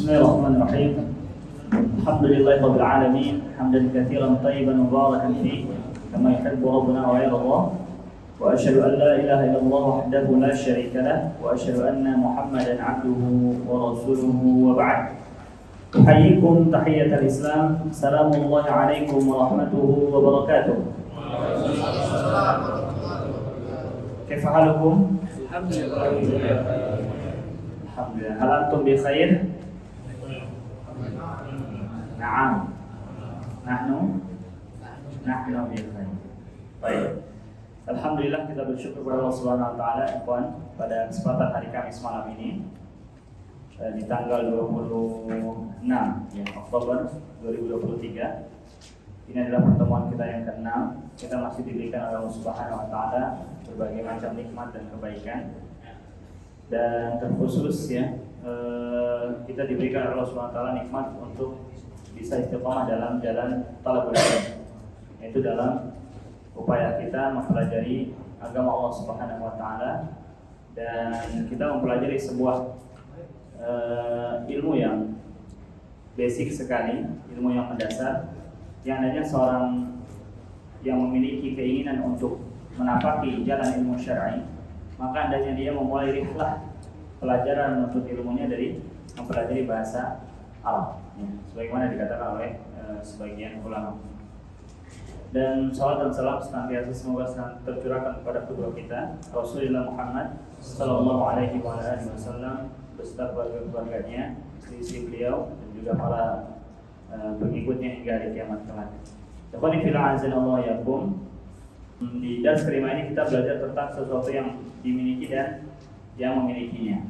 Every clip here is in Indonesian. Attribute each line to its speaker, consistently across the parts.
Speaker 1: Bismillahirrahmanirrahim. Alhamdulillahirabbil alamin, hamdan katsiran thayyiban mubarakan fihi, kama yuhibbu rabbuna wa yarda. Wa asyhadu an la ilaha illallah wahdahu la syarika lah, wa asyhadu anna Muhammadan 'abduhu wa rasuluhu wa ba'd. Uhayyikum tahiyatal Islam. Assalamualaikum alaikum warahmatullahi wabarakatuh. Kaifa halukum? Alhamdulillah. Hal antum bi khair? Na'am. Nahnu bi khair. Baik. Alhamdulillah, kita bersyukur kepada Allah Subhanahu wa taala, ikhwan, pada kesempatan hari Kamis malam ini di tanggal 26 Oktober 2023. Ini adalah pertemuan kita yang ke-6. Kita masih diberikan oleh Allah Subhanahu wa taala berbagai macam nikmat dan kebaikan. Dan terkhusus kita diberikan oleh Allah Subhanahu wa taala nikmat untuk bisa istiqomah dalam jalan talabul ilm, yaitu dalam upaya kita mempelajari agama Allah Subhanahu wa taala, dan kita mempelajari sebuah ilmu yang basic sekali, ilmu yang mendasar, yang hanya seorang yang memiliki keinginan untuk menapaki jalan ilmu syar'i, maka hendaknya dia memulai rihlah pelajaran untuk ilmunya dari mempelajari bahasa Arab, sebagaimana dikatakan oleh sebagian ulama. Dan salawat dan salam senantiasa semoga tercurahkan kepada kedua kita Rasulullah Muhammad sallallahu alaihi wasallam beserta keluarganya, istri beliau, dan juga para pengikutnya hingga hari kiamat kelak. Ikhwani fillah azanallahu yakum. Di dars kelima ini kita belajar tentang sesuatu yang dimiliki dan yang memilikinya.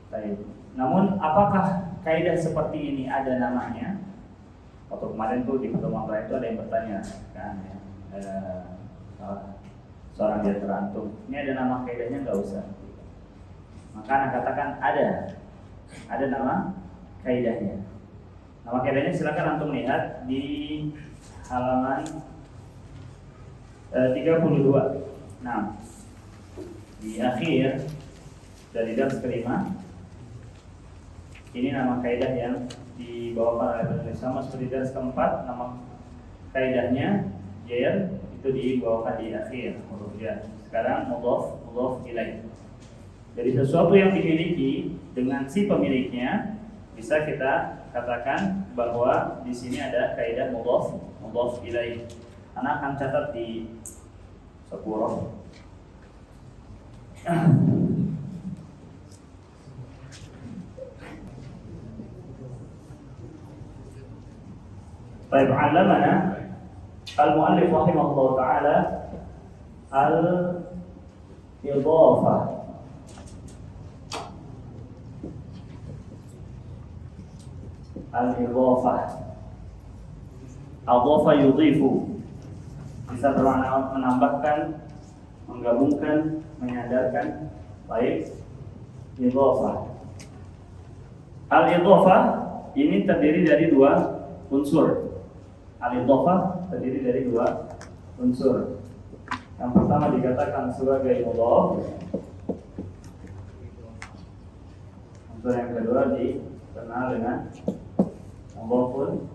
Speaker 1: Baik. Namun apakah kaidah seperti ini ada namanya? Waktu kemarin tuh di pertemuan terakhir itu ada yang bertanya kan, seorang di antara antum, ini ada nama kaidahnya? Nggak usah. Maka anak katakan ada nama kaidahnya. Nama kaidahnya silakan antum lihat di halaman 32. Nah, di akhir dari dars kelima, ini nama kaidah yang dibawakan oleh penulis, sama seperti dars keempat. Nama kaidahnya jair itu dibawakan di akhir huruf jar. Sekarang mudhaf ilaih. Jadi sesuatu yang dimiliki dengan si pemiliknya, bisa kita katakan bahwa di sini ada kaidah mudhaf ilaih. Anak akan catat di sepuluh. Baik, alamana al-muallif rahimahullah ta'ala al-idhafah. Al-idhafah, adhafa yudhifu, bisa bermakna menambahkan, menggabungkan, menyadarkan. Baik, idhafah. Al-idhafah ini terdiri dari dua unsur. Al-idhafah terdiri dari dua unsur. Yang pertama dikatakan sebagai mudhaf. Unsur yang kedua dikenal dengan mudhafun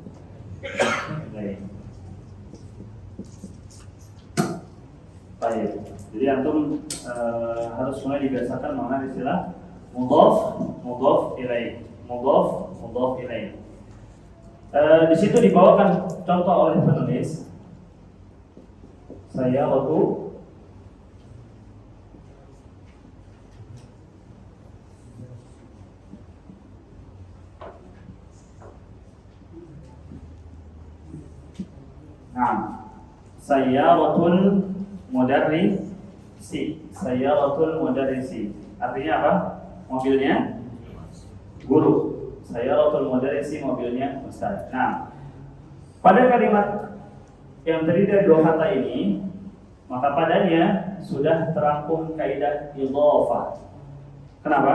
Speaker 1: ilaih. Baik. Jadi antum harus mulai dibiasakan mengenal istilah mudhaf ilaih. Mudhaf ilaih. Di situ dibawakan contoh oleh penulis. Saya waktu sayyaratul mudarrisi. Artinya apa? Mobilnya guru. Sayyaratul mudarrisi, mobilnya ustaz. Nah, pada kalimat yang terdiri dari dua kata ini, maka padanya sudah terangkum kaidah idhafah. Kenapa?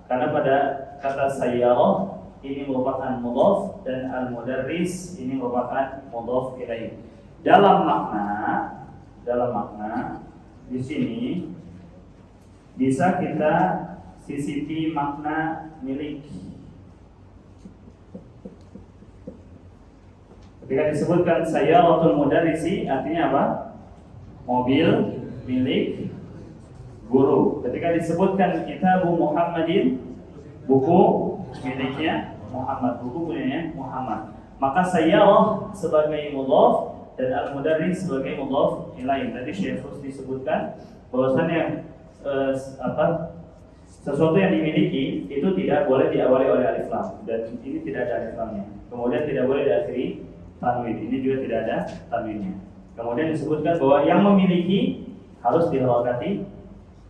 Speaker 1: Karena pada kata sayyarah ini merupakan mudhaf dan al-mudarris ini merupakan mudhaf ilaih. Dalam makna di sini bisa kita sisipi makna milik Ketika disebutkan sayyaratul mudarrisi artinya apa? Mobil milik guru. Ketika disebutkan kitabu Muhammadin, buku miliknya Muhammad, buku punyanya Muhammad. Maka sayyarah sebagai mudhaf dan al-mudarris sebagai mudhaf ilaih. Tadi Syekh Rusdi disebutkan bahwasannya sesuatu yang dimiliki itu tidak boleh diawali oleh alif lam, dan ini tidak ada alif lamnya. Kemudian tidak boleh diakhiri tanwin, ini juga tidak ada tanwinnya. Kemudian disebutkan bahwa yang memiliki harus diharokati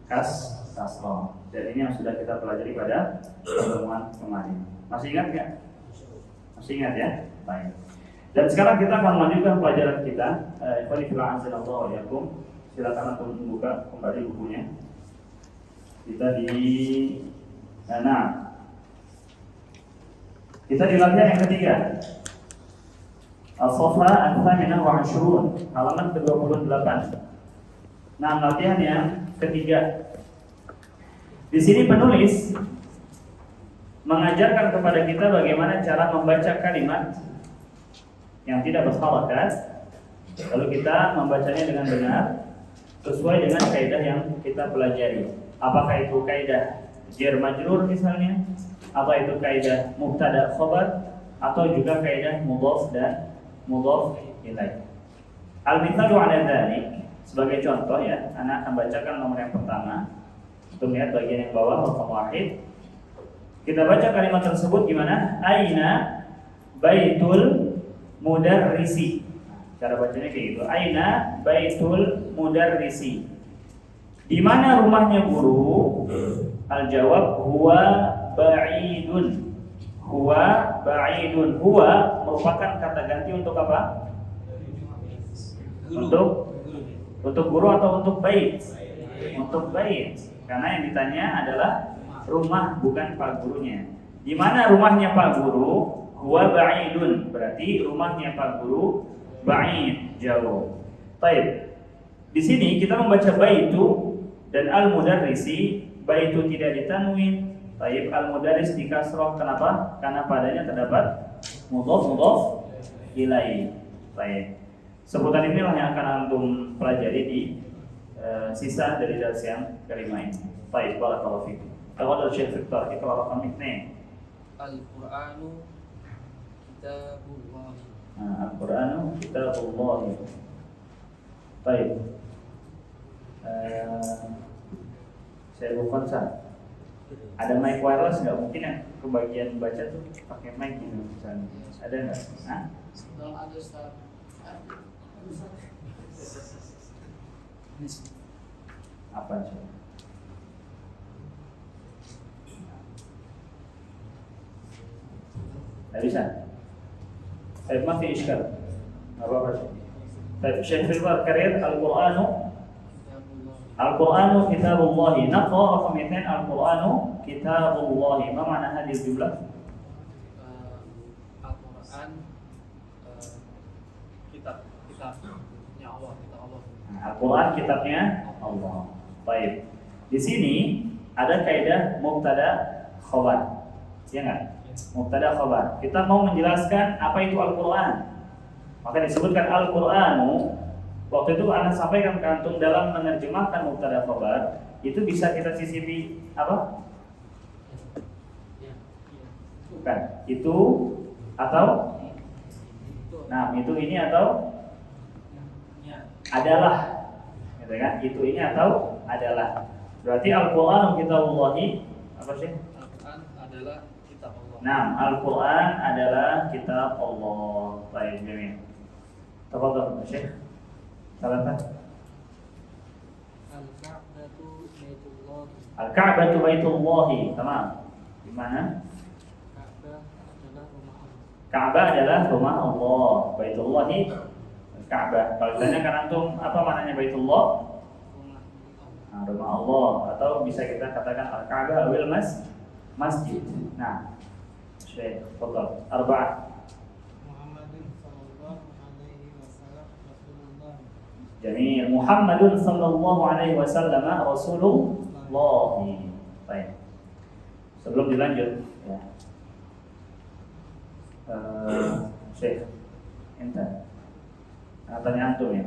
Speaker 1: kasrah. Dan ini yang sudah kita pelajari pada pertemuan kemarin. Masih ingat nggak? Masih ingat ya? Baik. Dan sekarang kita akan melanjutkan pelajaran kita. Silakan untuk membuka kembali bukunya. Kita di kita di latihan yang ketiga. Al-Safa Al-Thaminah wa Ashrun, halaman ke-28. Nah, latihan yang ketiga. Di sini penulis mengajarkan kepada kita bagaimana cara membaca kalimat yang tidak berharakat, lalu kita membacanya dengan benar sesuai dengan kaidah yang kita pelajari. Apakah itu kaidah jar majrur misalnya, atau itu kaidah mubtada khabar, atau juga kaidah mudhaf dan mudhaf ilaih. Al-mithalu 'ala dzalik, sebagai contoh ya, anak akan bacakan nomor yang pertama. Untuk lihat bagian yang bawah raqam wahid. Kita baca kalimat tersebut gimana? Aina baitul mudarrisi. Cara bacanya kayak gitu. Aina baitul mudarrisi. Di mana rumahnya guru? Al-jawab huwa ba'idun. Huwa ba'idun. Huwa merupakan kata ganti untuk apa? Untuk guru atau untuk bait? Untuk bait. Karena yang ditanya adalah rumah, bukan pak gurunya. Di mana rumahnya pak guru? Huwa ba'idun. Berarti rumahnya pak guru ba'id, jauh. Baik. Di sini kita membaca baitu dan al-mudarrisi. Baitu tidak ditanwin. Baik, al-mudarris di kasrah. Kenapa? Karena padanya terdapat mudhaf ilaih. Baik. Sebutan inilah yang akan antum pelajari di sisa dari dars yang kelima ini. Baik, barakallahu fikum. Tafadhal Syekh Victor, iqra raqam 2.
Speaker 2: Al-Qur'anu kitabullah.
Speaker 1: Al-Qur'anu kitabullah. Baik. Saya bukan sah. Ada mic wireless nggak? Mungkin yang kebagian baca tuh pakai mic gitu misalnya. Ada nggak? Hah?
Speaker 2: Belum ada, Ustaz.
Speaker 1: Apa sih? Tidak bisa. Saya masih iskal. Apa sih? Tapi Syekh Filbar karir Al-Qur'anu kitabullah. Naqra raqam 2 Al-Qur'anu kitabullah. Ma makna hadhihi jumlah?
Speaker 2: Al-Qur'an kitabnya Allah, kitab Allah.
Speaker 1: Al-Qur'an kitabnya Allah. Baik. Di sini ada kaidah mubtada khabar. Ya enggak? Mubtada khabar. Kita mau menjelaskan apa itu Al-Qur'an. Maka disebutkan Al-Qur'anu. Waktu itu anak sampaikan ke antum dalam menerjemahkan mubtada khabar, itu bisa kita sisipi apa? Bukan. Itu atau itu ini atau adalah. Gitu kan? Itu ini atau adalah. Berarti Al-Qur'an kitabullahi apa sih?
Speaker 2: Al-Qur'an adalah kitab Allah.
Speaker 1: Nah, Al-Qur'an adalah kitab Allah. Baik, jamil. Tafadhal, Syekh. Salah.
Speaker 2: Al-Ka'batu baitullah.
Speaker 1: Al-Ka'batu baitullah. Tamam. Di mana?
Speaker 2: Ka'bah adalah rumah Allah.
Speaker 1: Ka'bah adalah rumah Allah. Baitullah Ka'bah. Kalau ditanyakan antum apa maknanya Baitullah? Rumah Allah, atau bisa kita katakan Al-Ka'bah awil masjid. Nah, Syekh, tafadhal. Arba'ah.
Speaker 2: Muhammadun sallallahu alaihi wasallam Rasulullah.
Speaker 1: Jamil. Muhammadun sallallahu alaihi wasallam Rasulullah. Baik. Sebelum dilanjut, ya. Syekh, Ente. Nah, tanya antum ya.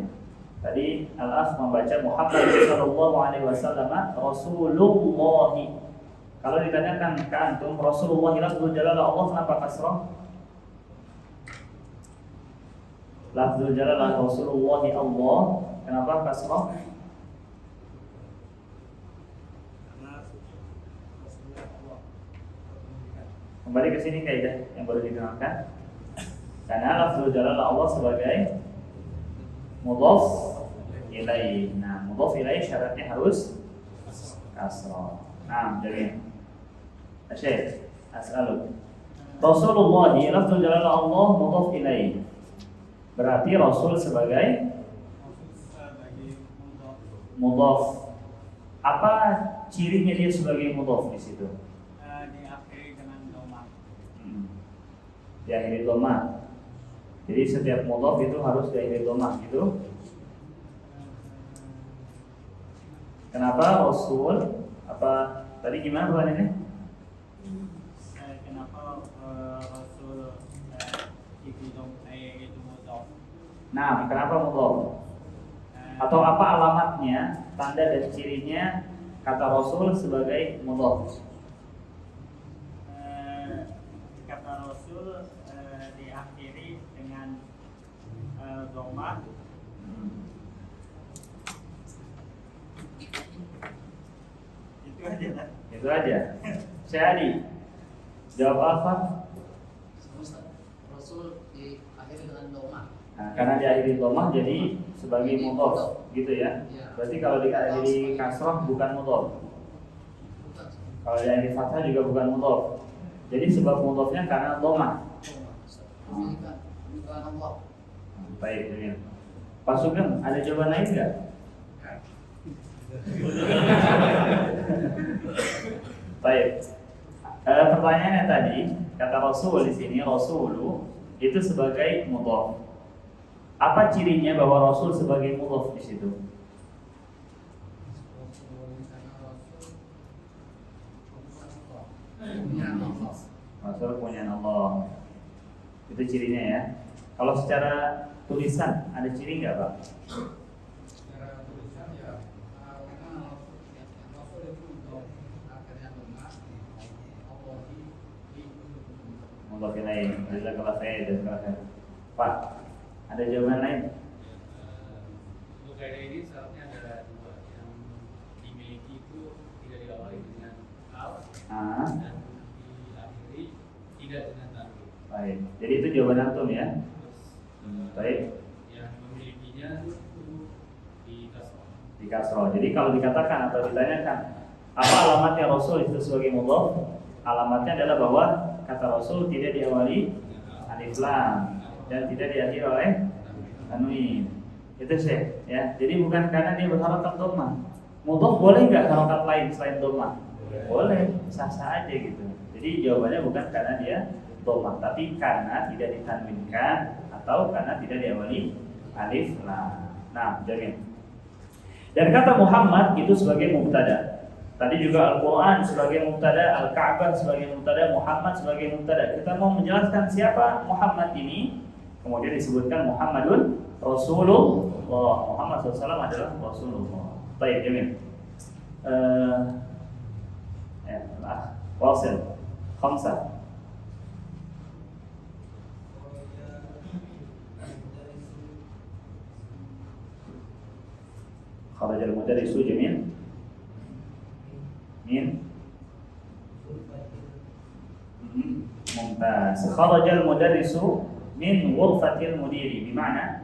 Speaker 1: Tadi Al-Af membaca Muhammad sallallahu alaihi wasallam Rasulullah. Kalau ditanyakan ke antum Rasulullah lafzul jalalah Allah kenapa kasrah? Lafzul jalalah Rasulullah Allah kenapa kasrah? Kembali ke sini kaidah yang baru dikenalkan. Karena lafzul jalalah Allah sebagai mudhaf ilaih. Nah, mudhaf ilaih syaratnya harus kasrah. Nah, jadi Syekh, as'aluk. Rasulullah lafzul jalalah Allah mudhaf ilaih. Berarti Rasul sebagai mudhaf. Apa cirinya dia sebagai mudhaf di situ?
Speaker 2: Diakhiri dengan dhamma.
Speaker 1: Diakhiri dhamma. Jadi setiap mudhaf itu harus diakhiri dhamma gitu. Kenapa Rasul? Apa tadi gimana pertanyaannya?
Speaker 2: Kenapa Rasul itu mudhaf?
Speaker 1: Nah, kenapa mudhaf? Atau apa alamatnya, tanda dan cirinya kata Rasul sebagai mudhaf?
Speaker 2: Kata Rasul diakhiri dengan dhamma. Itu aja lah.
Speaker 1: Itu aja. Syahdi, jawab apa?
Speaker 3: Rasul diakhiri dengan dhamma.
Speaker 1: Nah, karena diakhiri dhammah jadi sebagai mudhaf, gitu ya. Berarti kalau diakhiri kasrah bukan mudhaf. Kalau diakhiri fathah juga bukan mudhaf. Jadi sebab mudhafnya karena dhammah.
Speaker 3: Bukan Allah.
Speaker 1: Baik, ini. Pak Sugeng, ada jawaban lain enggak? Baik. Pertanyaannya tadi, kata Rasul di sini Rasulu itu sebagai mudhaf. Apa cirinya bahwa Rasul sebagai mudhaf di situ? Rasul punya Allah. Itu cirinya ya. Kalau secara tulisan ada ciri nggak, Pak?
Speaker 3: Secara tulisan ya, karena Rasul itu akhirnya dhamma, Allah di
Speaker 1: Mudhaf ilaih. Jazakallahu khairan. Pak, ada jawaban lain?
Speaker 4: Untuk kaidah ini syaratnya ada dua, yang dimiliki itu tidak diawali dengan al dan diakhiri tidak dengan tanwin.
Speaker 1: Baik. Jadi itu jawaban antum ya. Baik.
Speaker 4: Yang memilikinya itu di kasroh.
Speaker 1: Di kasroh. Jadi kalau dikatakan atau ditanyakan apa alamatnya Rasul itu sebagai mudhaf, alamatnya adalah bahwa kata Rasul tidak diawali alif lam dan tidak diakhiri oleh tanwin. Itu sih ya. Jadi bukan karena dia berharokat dhammah. Mudhaf boleh nggak harokat lain selain dhammah? Boleh, sah-sah aja gitu. Jadi jawabannya bukan karena dia dhammah, tapi karena tidak ditanwinkan atau karena tidak diawali alif lam. Nah, jamin. Dan kata Muhammad itu sebagai mubtada. Tadi juga Al-Quran sebagai mubtada, Al-Ka'bah sebagai mubtada, Muhammad sebagai mubtada. Kita mau menjelaskan siapa Muhammad ini. Kemudian disebutkan Muhammadun Rasulullah. Muhammad SAW adalah Rasulullah. Baik, jamin. Wasil khamsah. خرج المدرس جميل مين ممتاز خرج المدرس من غرفة المدير بمعنى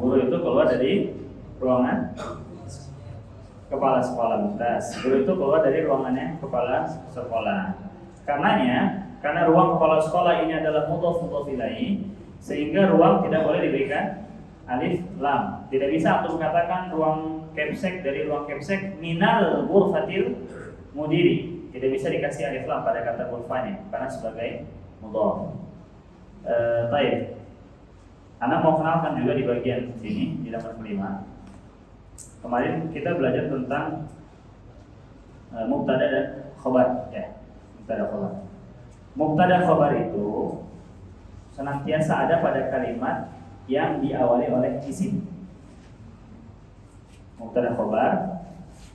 Speaker 1: guru itu keluar dari ruangan kepala sekolah. Mumtaz. Guru itu keluar dari ruangannya kepala sekolah. Karena ruang kepala sekolah ini adalah mudhaf ilaih, sehingga ruang tidak boleh diberikan alif lam. Tidak bisa untuk mengatakan ruang kepsek dari ruang kepsek minal ghurfatil mudiri. Tidak bisa dikasih alif lam pada kata ghurfanya karena sebagai mudhaf. Baik. Anda mau kenalkan juga di bagian sini di halaman kelima. Kemarin kita belajar tentang mubtada dan khobar ya. Mubtada khobar. Mubtada khobar itu senantiasa ada pada kalimat yang diawali oleh isim. Mubtada khobar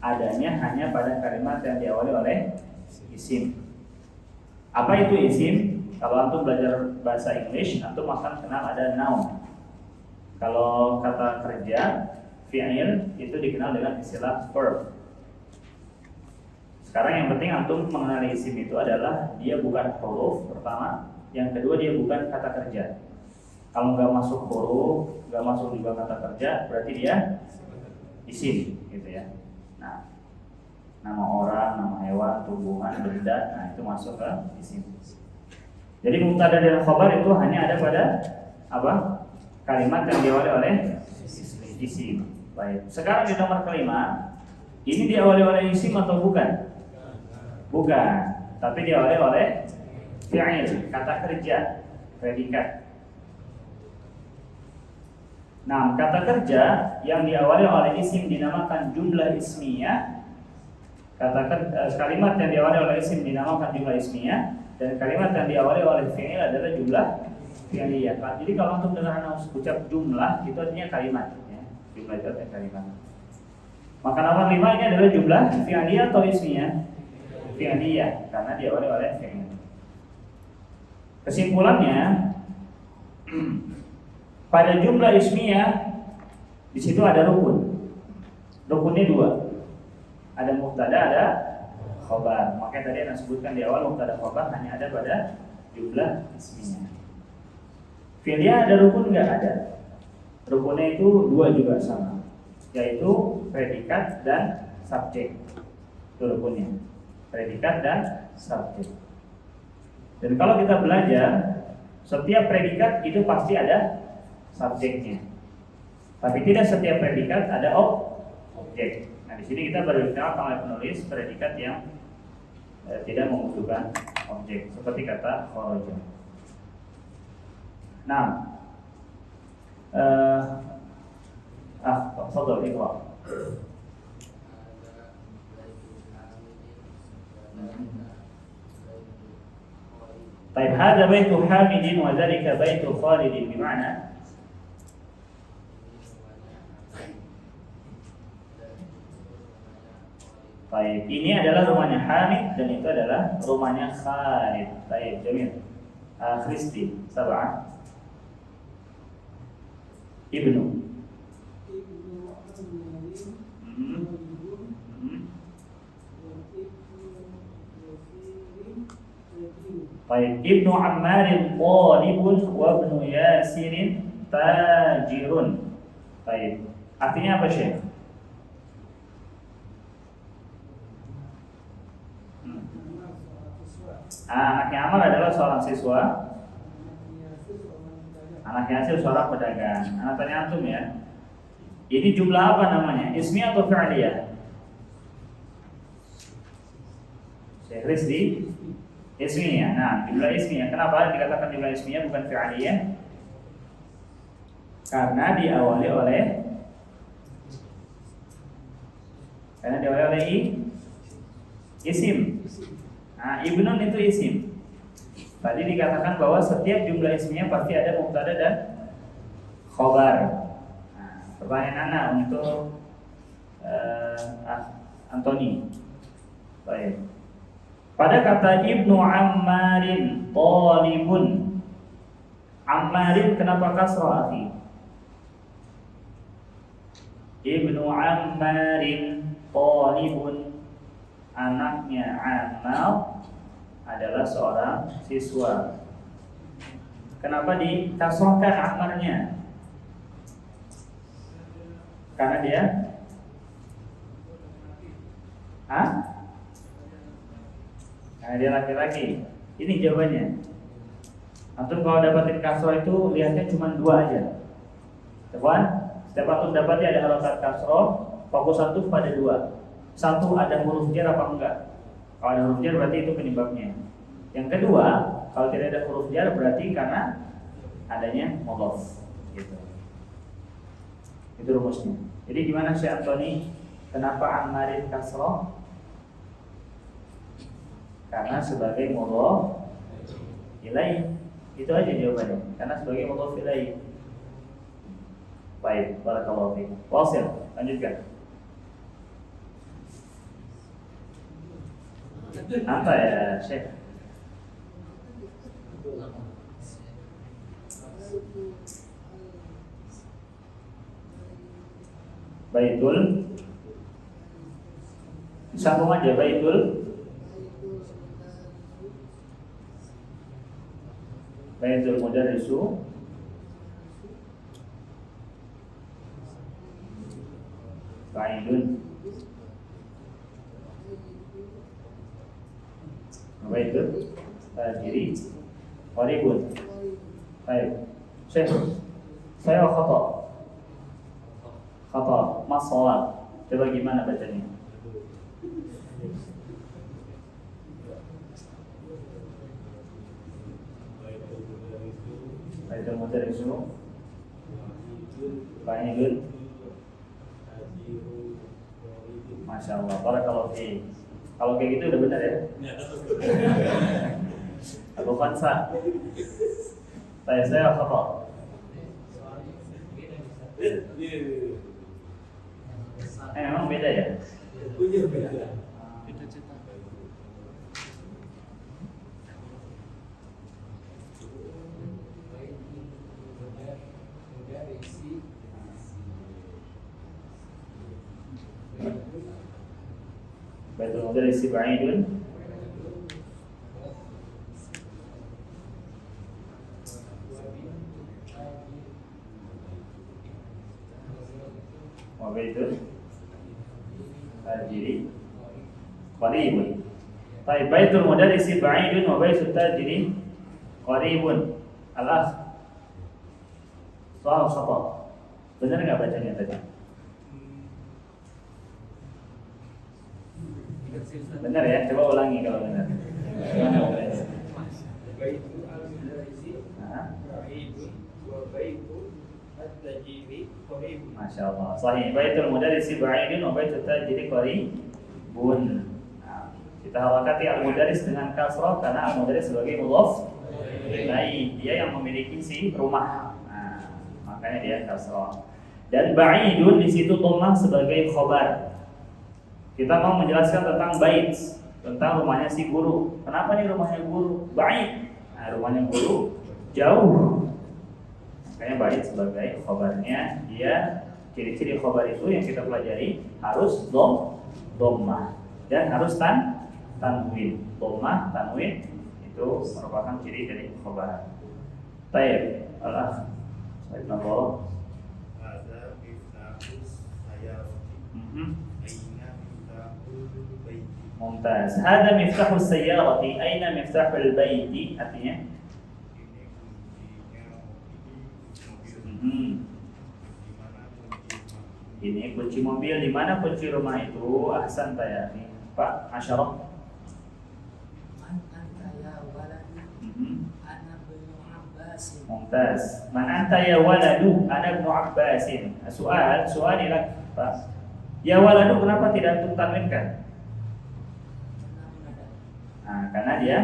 Speaker 1: adanya hanya pada kalimat yang diawali oleh isim. Apa itu isim? Kalau antum belajar bahasa Inggris, antum akan kenal ada noun. Kalau kata kerja, fi'il itu dikenal dengan istilah verb. Sekarang yang penting antum mengenali isim itu adalah dia bukan huruf pertama, yang kedua dia bukan kata kerja. Kalau nggak masuk huruf, nggak masuk juga kata kerja, berarti dia isim, gitu ya. Nah, nama orang, nama hewan, tumbuhan, benda, nah itu masuk ke isim. Jadi mubtada dan khobar itu hanya ada pada apa? Kalimat yang diawali oleh isim. Baik. Sekarang di nomor kelima, ini diawali oleh isim atau bukan? Bukan, tapi diawali oleh fi'il, kata kerja, predikat. Nah, kata kerja yang diawali oleh isim dinamakan jumlah ismiyah. Kalimat yang diawali oleh isim dinamakan jumlah ismiyah, dan kalimat yang diawali oleh fi'il adalah jumlah fi'liyah. Jadi kalau untuk dengar ucap jumlah itu artinya kalimat ya. Jumlah itu artinya kalimat. Maka nomor 5 ini adalah jumlah fi'liyah atau ismiyah? Fi'liyah, karena diawali oleh fi'il. Kesimpulannya, pada jumlah ismiyah di situ ada rukun. Rukunnya 2. Ada mubtada, ada khobar. Makanya tadi yang disebutkan di awal mubtada khobar hanya ada pada jumlah ismiyah. Fi'liyah ada rukun nggak? Ada. Rukunnya itu 2 juga sama, yaitu predikat dan subjek. Itu rukunnya, predikat dan subjek. Dan kalau kita belajar, setiap predikat itu pasti ada subjeknya. Tapi tidak setiap predikat ada objek. Nah, di sini kita berbicara oleh penulis predikat yang tidak membutuhkan objek, seperti kata kharaja. Nah, fadhal iqra. طيب هذا بيت حامد وذلك بيت خالد بمعنى Baik, ini adalah rumahnya Hamid dan itu adalah rumahnya Khalid. Baik, Jamil. Kristi, Sabah. Ibnu. Baik, Ibnu Ammarin talibun wa Ibnu Yasirin tajirun. Baik, artinya apa Syekh? Anaknya Amar adalah seorang siswa. Anaknya Yasir seorang pedagang. Anak tanya antum ya. Ini jumlah apa namanya? Ismi atau fi'liyah? Syekh Rizdi ismiyah. Nah, jumlah ismiyah. Kenapa dikatakan jumlah ismiyah bukan fi'liyah? Karena diawali oleh isim. Nah, ibnun itu isim. Tadi dikatakan bahwa setiap jumlah ismiyah pasti ada mubtada dan khobar. Nah, pertanyaan Ana untuk Antoni. Baik. Pada kata Ibnu Ammarin talibun, Ammarin kenapa kasrah akhi? Ibnu Ammarin talibun, anaknya Ammar adalah seorang siswa. Kenapa dikasrohkan Ammarnya? Karena dia karena dia laki-laki. Ini jawabannya. Antum kalau dapatin kasroh itu lihatnya cuma 2 aja. Teman, setiap antum dapatnya ada harokat kasroh, fokus antum pada 2. Satu, ada huruf jar apa enggak? Kalau ada huruf jar berarti itu penyebabnya. Yang kedua, kalau tidak ada huruf jar berarti karena adanya mudhof gitu. Itu rumusnya. Jadi gimana Syekh Antoni? Kenapa Ammarin kasroh? Karena sebagai mudhof ilaih. Itu aja jawabannya. Karena sebagai mudhof ilaih. Baik, barakallahu fiik. Wasil, lanjutkan. Apa ya, Syekh? Baitul. Sambung aja Baitul. Baitul Mudarrisu. Ba'idun. Baitul Tajiri Qaribun. Baik. Syekh, saya khata. Khata, mas shawab. Coba gimana bacanya? Baitul Mudarrisu. Ba'idun. Masya Allah, barakallahu fiik. Kalau kayak gitu udah benar ya? Abu Fansa. Saya khata. Memang beda ya? Baitul Mudarrisi ba'idun. Wa baitul tajiri qaribun. Baik, Baitul Mudarrisi ba'idun wa baitul tajiri qaribun. Al-akh. Soal khata. Benar enggak bacanya tadi? Benar ya? Coba ulangi kalau benar. Gimana ulangi?
Speaker 4: Baitul al-mudarrisi ba'idun wa baitul at-tajiri qaribun.
Speaker 1: Masya Allah. Sahih. Baitul Mudarrisi ba'idun wa baitul tajiri qaribun. Nah, kita hawakati al-mudarris dengan kasrah karena al-mudarris sebagai mudhof ilaih. Dia yang memiliki si rumah. Nah, makanya dia kasrah. Dan ba'idun di situ dhammah sebagai khobar. Kita mau menjelaskan tentang bait, tentang rumahnya si guru. Kenapa nih rumahnya guru? Bait. Nah, rumahnya guru jauh. Makanya bait sebagai khobarnya. Dia ciri-ciri khobar itu yang kita pelajari harus dhammah dan harus tanwin. Dhammah, tanwin itu merupakan ciri dari khobar. Baik, Allah. Baik, nabok.
Speaker 5: Ada miftahus sayarati.
Speaker 1: Mumtaz. Hada miftahus sayyarati. Aina miftahul baiti? Artinya? Ini kunci mobil. Di mana kunci rumah itu? Ahsan ya. Pak Asyarah.
Speaker 3: Man anta ya waladu ana ibnu Abbas.
Speaker 1: Mumtaz. Man anta ya waladu ana ibnu Abbas. Soal lagi, Pak. Ya waladu kenapa tidak untuk tanwinkan? Nah, karena dia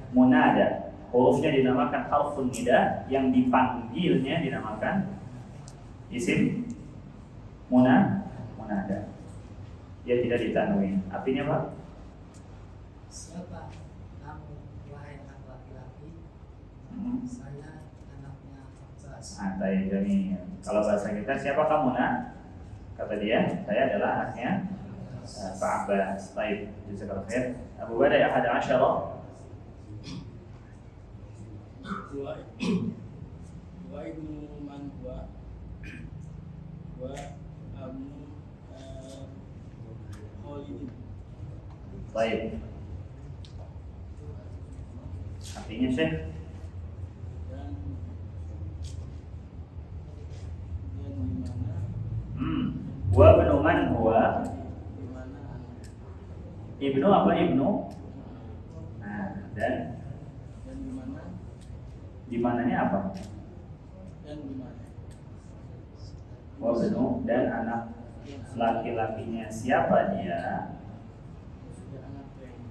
Speaker 1: munada. Hurufnya dinamakan harfun nida, yang dipanggilnya dinamakan isim munada. Dia tidak ditanwin. Artinya Pak?
Speaker 3: Siapa kamu wahai anak laki-laki? Saya anaknya Abbas.
Speaker 1: Jadi kalau bahasa kita siapa kamu nak? Kata dia, saya adalah anaknya Pak Abbas. Baik, jazakallahu khair. Abu Bada ahad asyara.
Speaker 6: Wa ibnu man huwa wa amu Khalidin.
Speaker 1: Baik. Artinya Syekh
Speaker 6: Dan di mana
Speaker 1: wa ibnu man huwa.
Speaker 6: di mana
Speaker 1: Ibnu apa ibnu? Nah, dan
Speaker 6: di mana
Speaker 1: mananya apa?
Speaker 6: dan di mana
Speaker 1: Wabnu dan anak laki-lakinya siapa dia?
Speaker 6: Sudah anak ini.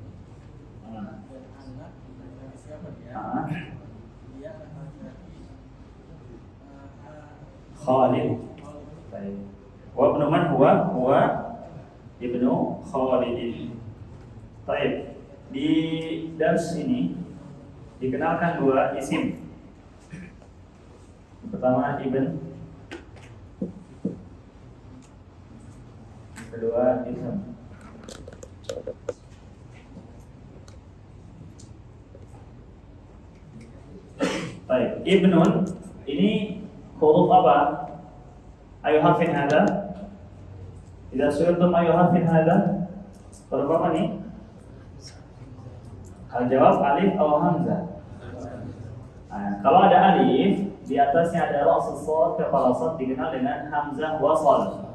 Speaker 1: Hmm.
Speaker 6: Dan anak dari siapa dia?
Speaker 1: Ah,
Speaker 6: Dia anak laki-laki.
Speaker 1: Khalid. Baik. Wabnu man huwa? Huwa ibnu Khalid. Baik. Di dars ini dikenalkan dua isim. Pertama ibn, kedua ism. Baik, ibnun ini huruf apa? Ayo hafin hada. Idza su'iltum ayo hafin hada. Huruf apa nih? Al-jawab alif atau hamzah. Nah, kalau ada alif, di atasnya ada rasul shad, kepala shad dikenal dengan hamzah wasal.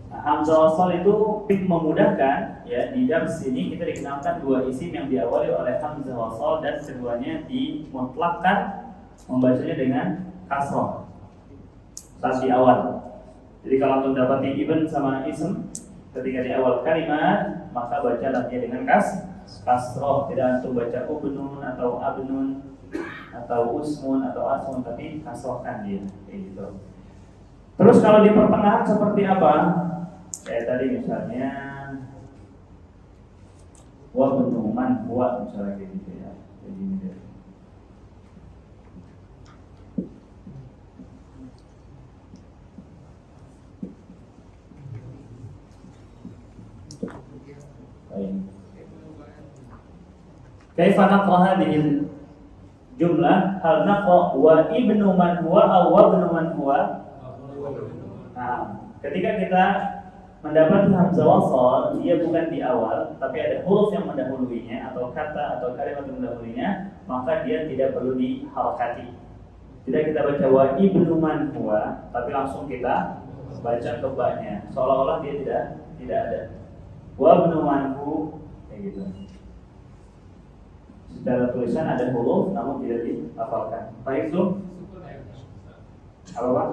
Speaker 1: Nah, hamzah wasal itu memudahkan ya. Di dars sini kita dikenalkan dua isim yang diawali oleh hamzah wasal dan keduanya dimutlakkan membacanya dengan kasroh saat di awal. Jadi kalau untuk mendapati ibn sama ism ketika di awal kalimat, maka baca lafaznya dengan kasroh, tidak untuk baca ubnun atau abnun atau usmun atau asmun, tapi kasrohkan dia kayak gitu. Terus kalau di pertengahan seperti apa? Kayak tadi misalnya wabnu man huwa misalnya kayak gitu ya. Jadi ini dia. Kaifa naqra hadhihi jumlah? Hal naqra wa ibnu man huwa aw wabnu man huwa? Nah, ketika kita mendapati hamzah wasal, dia bukan di awal, tapi ada huruf yang mendahuluinya atau kata atau kalimat yang mendahuluinya, maka dia tidak perlu diharokati. Tidak kita baca wa ibnu man huwa, tapi langsung kita baca kebaknya, seolah-olah dia tidak ada. Wa ibnu man hu kayak gitu. Secara tulisan ada huruf namun tidak dihafalkan. Baik itu apa Pak?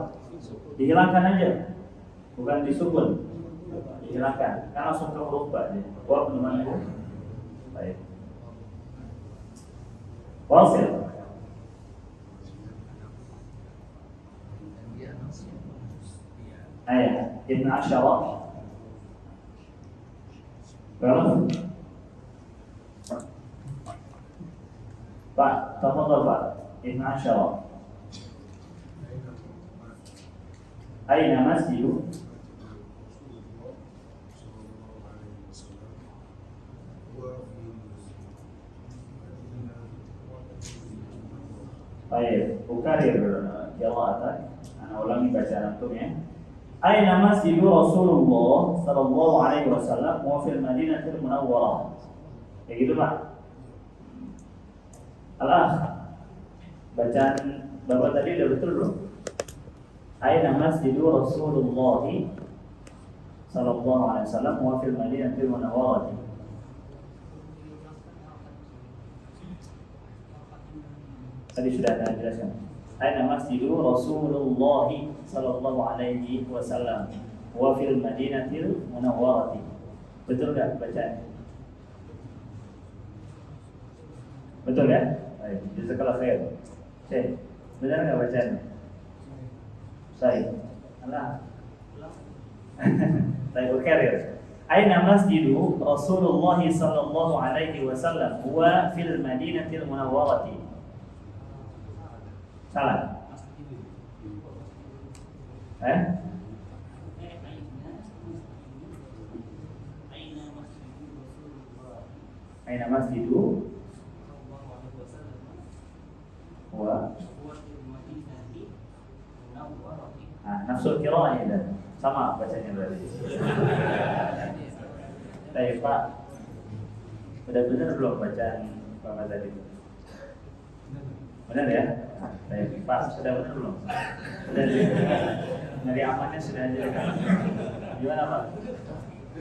Speaker 1: Dihilangkan aja, bukan disukun. Dihilangkan, kan langsung ke huruf Pak. Wa ibnu man hu. Baik. Wasil. Ayah, Ibn Asyara. Berapa? Pak, tafadhal Pak. Ibn Asyara. Aina masjidu? Baik, ukarir qira'atan. Ana ulangi bacaan antum ya. Aina masjidu Rasulullah sallallahu alaihi wasallam wa fil Madinatil Munawwarah. Kayak gitu Pak. Al-akh, bacaan Bapak tadi udah betul belum? Aina masjidu Rasulullah sallallahu alaihi wasallam wa fil Madinatil Munawwarah. Tadi sudah ada jelaskan. Aina masjidu Rasulullah sallallahu alaihi wasallam wa fil Madinatil Munawwarah. Betul enggak bacaan? Betul ya? Baik, jazakallahu khair. Syekh, benar enggak bacaannya? Sahih. Allah. Baik, ukarir. Aina masjidu Rasulullah sallallahu alaihi wasallam wa fil Madinatil Munawwarah. Salah. Aina masjidu wa nafsul qira'ah ya, sama bacanya berarti. Baik Pak, benar-benar belum bacaan Bapak tadi? Benar ya? Baik Pak, sudah benar belum? Sudah dari amannya sudah aja kan? Gimana Pak?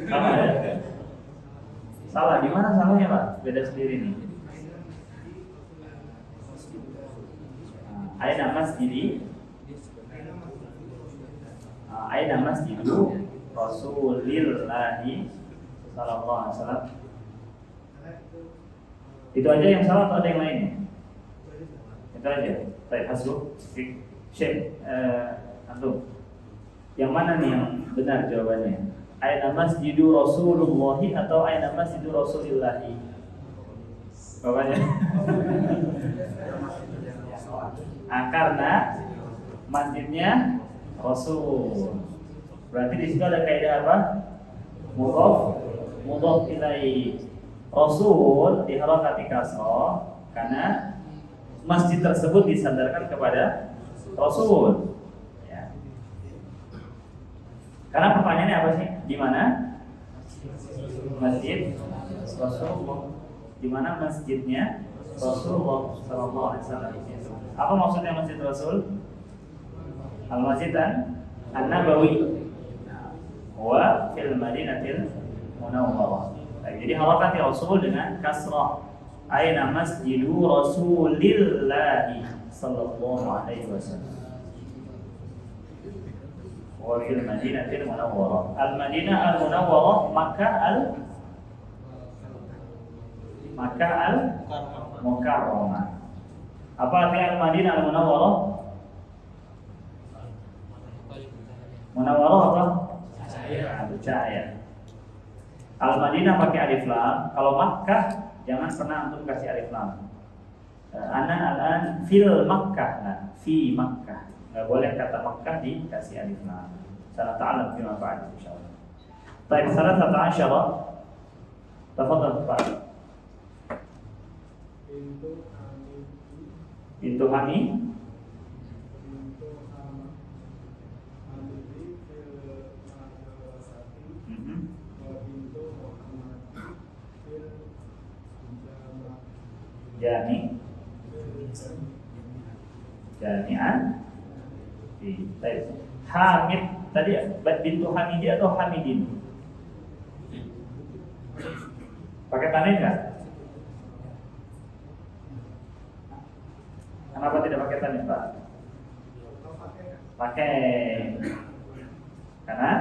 Speaker 1: Sama ya? Salah, di mana salahnya Pak? Beda sendiri nih. Aina masjidi Aina masjidu Rasulillahi sallallahu alaihi wasallam. Itu aja yang salah atau ada yang lainnya? Itu aja. Baik, hasbu. Syekh antum. Yang mana nih yang benar jawabannya? Aina masjidu Rasulullahi atau aina masjidu Rasulillahi? Bapaknya? Karena masjidnya Rasul. Berarti di situ ada kaidah apa? Mudhaf ilaih. Rasul diharokati kasroh karena masjid tersebut disandarkan kepada Rasul. Ya. Karena pertanyaannya apa sih? Di mana masjid Rasulullah? Di mana masjidnya Rasulullah sallallahu alaihi wasallam? Apa maksudnya masjid Rasul? Al-Masjid An-Nabawi. Wa fil Madinatil Munawwarah. Jadi harokati Rasul dengan kasrah. Aina masjidu Rasulillahi sallallahu alaihi wasallam. Wa fil Madinatil Munawwarah. Al-Madinah Al-Munawwarah Makkah Al-Mukarramah. Apa artinya Al-Madinah Al-Munawwarah? Munawwarah apa? Cahaya. Al-Madinah pakai alif lam. Kalau Makkah jangan pernah antum kasih alif lam. Ana al-an fil Makkah, nah, fi Makkah. Enggak boleh kata Makkah dikasih alif lam. Sana ta'alam fi mafa'al insyaallah. Baik, salah 11. Tafadhal Pak. Pintu Hami. Jami'an. Baik. Hamid tadi bintu Hamidi atau Hamidin? Pakai tanwin enggak? Kenapa tidak pakai tanwin, Pak? Pakai. Karena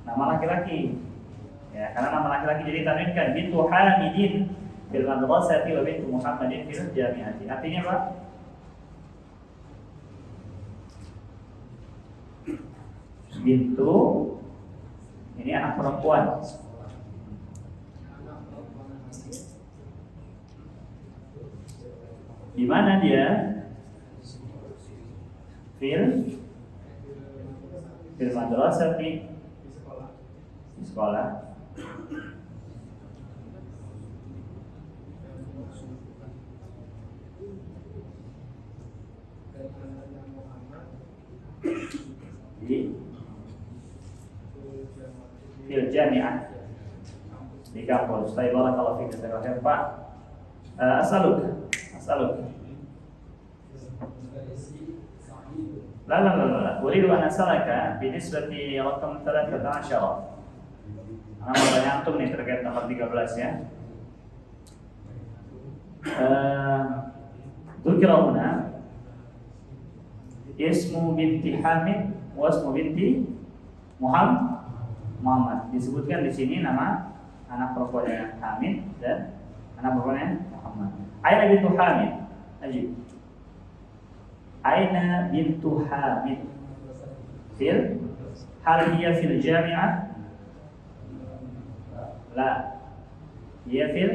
Speaker 1: nama laki-laki. Ya, karena nama laki-laki jadi tanwin kan bintu Hamidin fil madrasati wa bintu Muhammadin fil jami'ati. Artinya apa? Bintu ini anak perempuan. Di mana dia? Fil madrasati, di sekolah. Di fil jami'ah, di kampus. Barakallahu fiik. Pak, asaluk. La. Uridu an asalaka binisbati rakam 13. Ana mau tanya antum nih terkait nomor 13 ya. Dzukira huna ismu binti Hamid wa ismu binti Muhammad. Disebutkan di sini nama anak perempuannya Hamid dan anak perempuannya Muhammad. Aina bintu Hamid. Ajib. Aina bintu Hamid. Hal hiya fil jami'ah? La. Hiya fil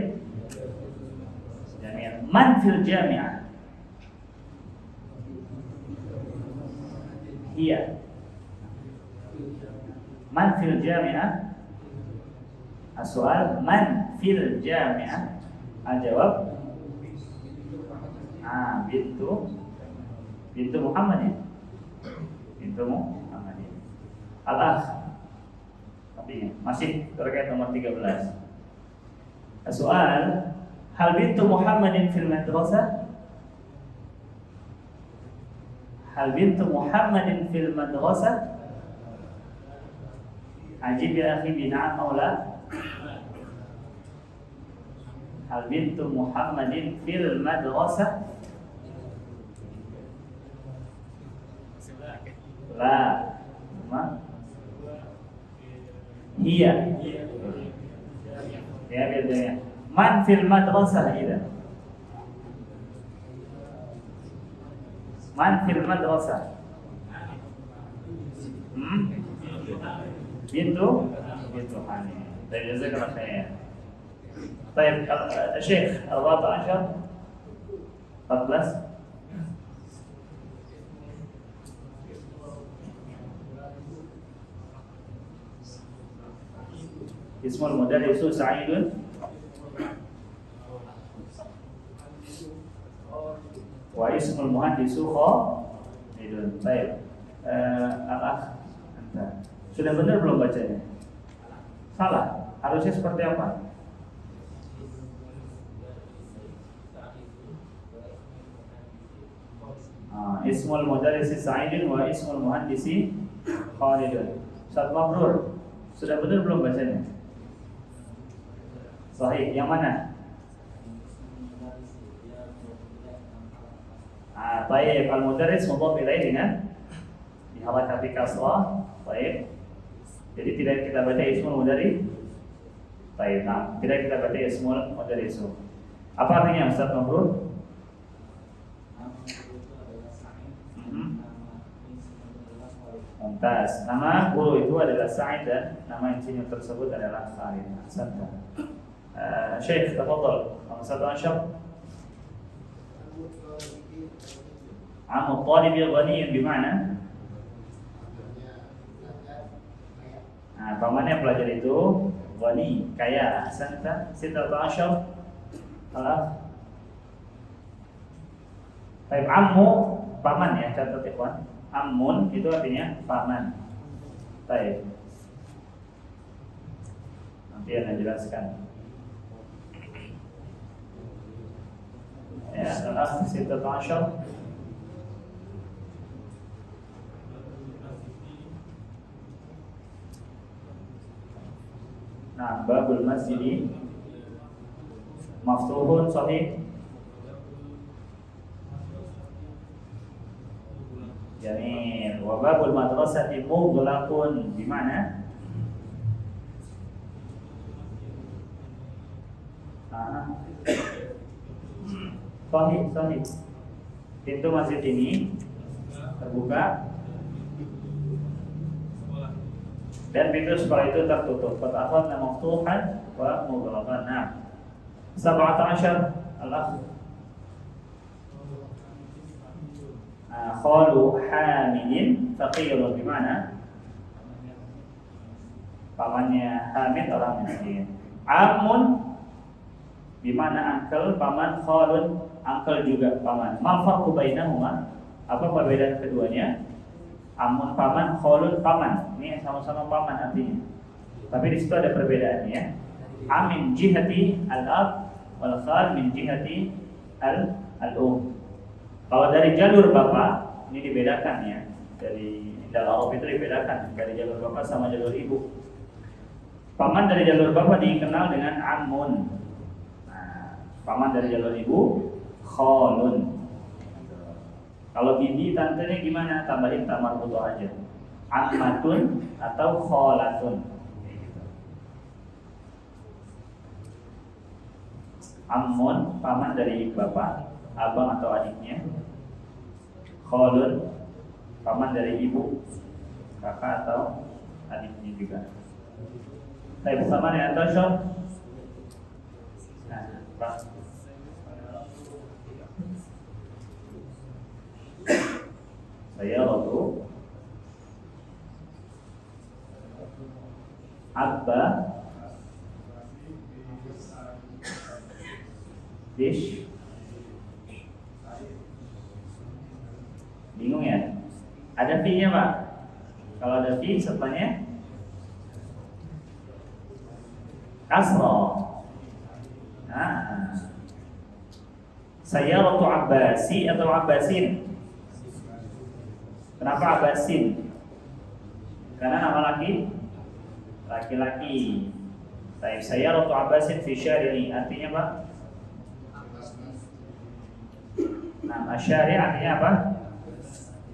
Speaker 1: jami'ah. Man fil jami'ah? Hiya. Man fil jami'ah? As-soal man fil jami'ah? Al-jawab bintu Muhammadin. Bintu Muhammadin. Al-akh. Tapi masih terkait nomor 13. Soal, hal bintu Muhammadin fil madrasah? Hal bintu Muhammadin fil madrasah? Ajib ya akhi bina'am aw la? Hal bintu Muhammadin fil madrasah? La. Hiya. Ya bedanya. Man fil madrasah idzan. Man fil madrasah. Bintu Hani. Baik, jazakallah khair. Baik, Syekh, al-14 14 Ismul mudarrisu Sa'idun wa ismul muhandisu Khalidun. Baik. Al-akh anta. Sudah benar belum bacanya? Salah. Harusnya seperti apa? Ismul mudarrisi Sa'idun wa ismul muhandisi Khalidun. Ustaz Mabrur, sudah benar belum bacanya? Sahih, yang mana? Baik, al-mudarris mudhaf ilaih dengan diharakati kasrah. Baik. Jadi tidak kita baca ismul mudarris. Baik, tidak kita baca ismul mudarris. Apa artinya Ustaz Mabrur? Mumtaz. Nama guru itu adalah Sa'id dan nama insinyur tersebut adalah Khalid. Ahsanta. Syekh, tafadhal. Nama satu Ansyar. Amu talibi ghaniyin bima'na? Pamannya pelajar itu ghani, kaya. Ahsanta. Sita Ansyar. Baik, ammu paman ya, catat ikhwan. Ammun itu artinya paman. Baik. Nanti Anda jelaskan. Ya, al-akh Sita Ansyar. Nah, babul masjid maftuhun sahih. Jamil. Wa babul madrasati mughlaqun bimana? Sahih. Pintu masjid ini terbuka dan pintu sekolah itu tertutup. Qad akhadna maftuhan wa mughlaqan. 17 al-akh Khalu Hamidin faqirun bimana? Pamannya Hamid orang miskin. Amun bimana uncle, paman. Khalun uncle juga paman. Ma farqu bainahuma? Apa perbedaan keduanya? Amun paman, khalun paman. Ini sama-sama paman artinya. Tapi di situ ada perbedaannya. Amin jihati al-ab wal khal min jihati al-um. Kalau dari jalur bapak ini dibedakan ya. Dari dalam Arab itu dibedakan dari jalur bapak sama jalur ibu. Paman dari jalur bapak dikenal dengan amun. Paman dari jalur ibu khalun. Kalau bibi tantenya gimana? Tambahin tamar butuh aja. Ammatun atau khalatun. Ammun paman dari bapak, abang atau adiknya. Khalun paman dari ibu, kakak atau adiknya juga. Saya bersama dengan Tasha. Saya lalu Abba Dish. Bingung ya? Ada fi-nya Pak? Kalau ada fi setelahnya kasroh. Saya waktu Abbasi atau Abbasin? Kenapa Abbasin? Karena nama laki-laki. Saya waktu Abbasin fi syari, artinya apa? Nah, syari artinya apa?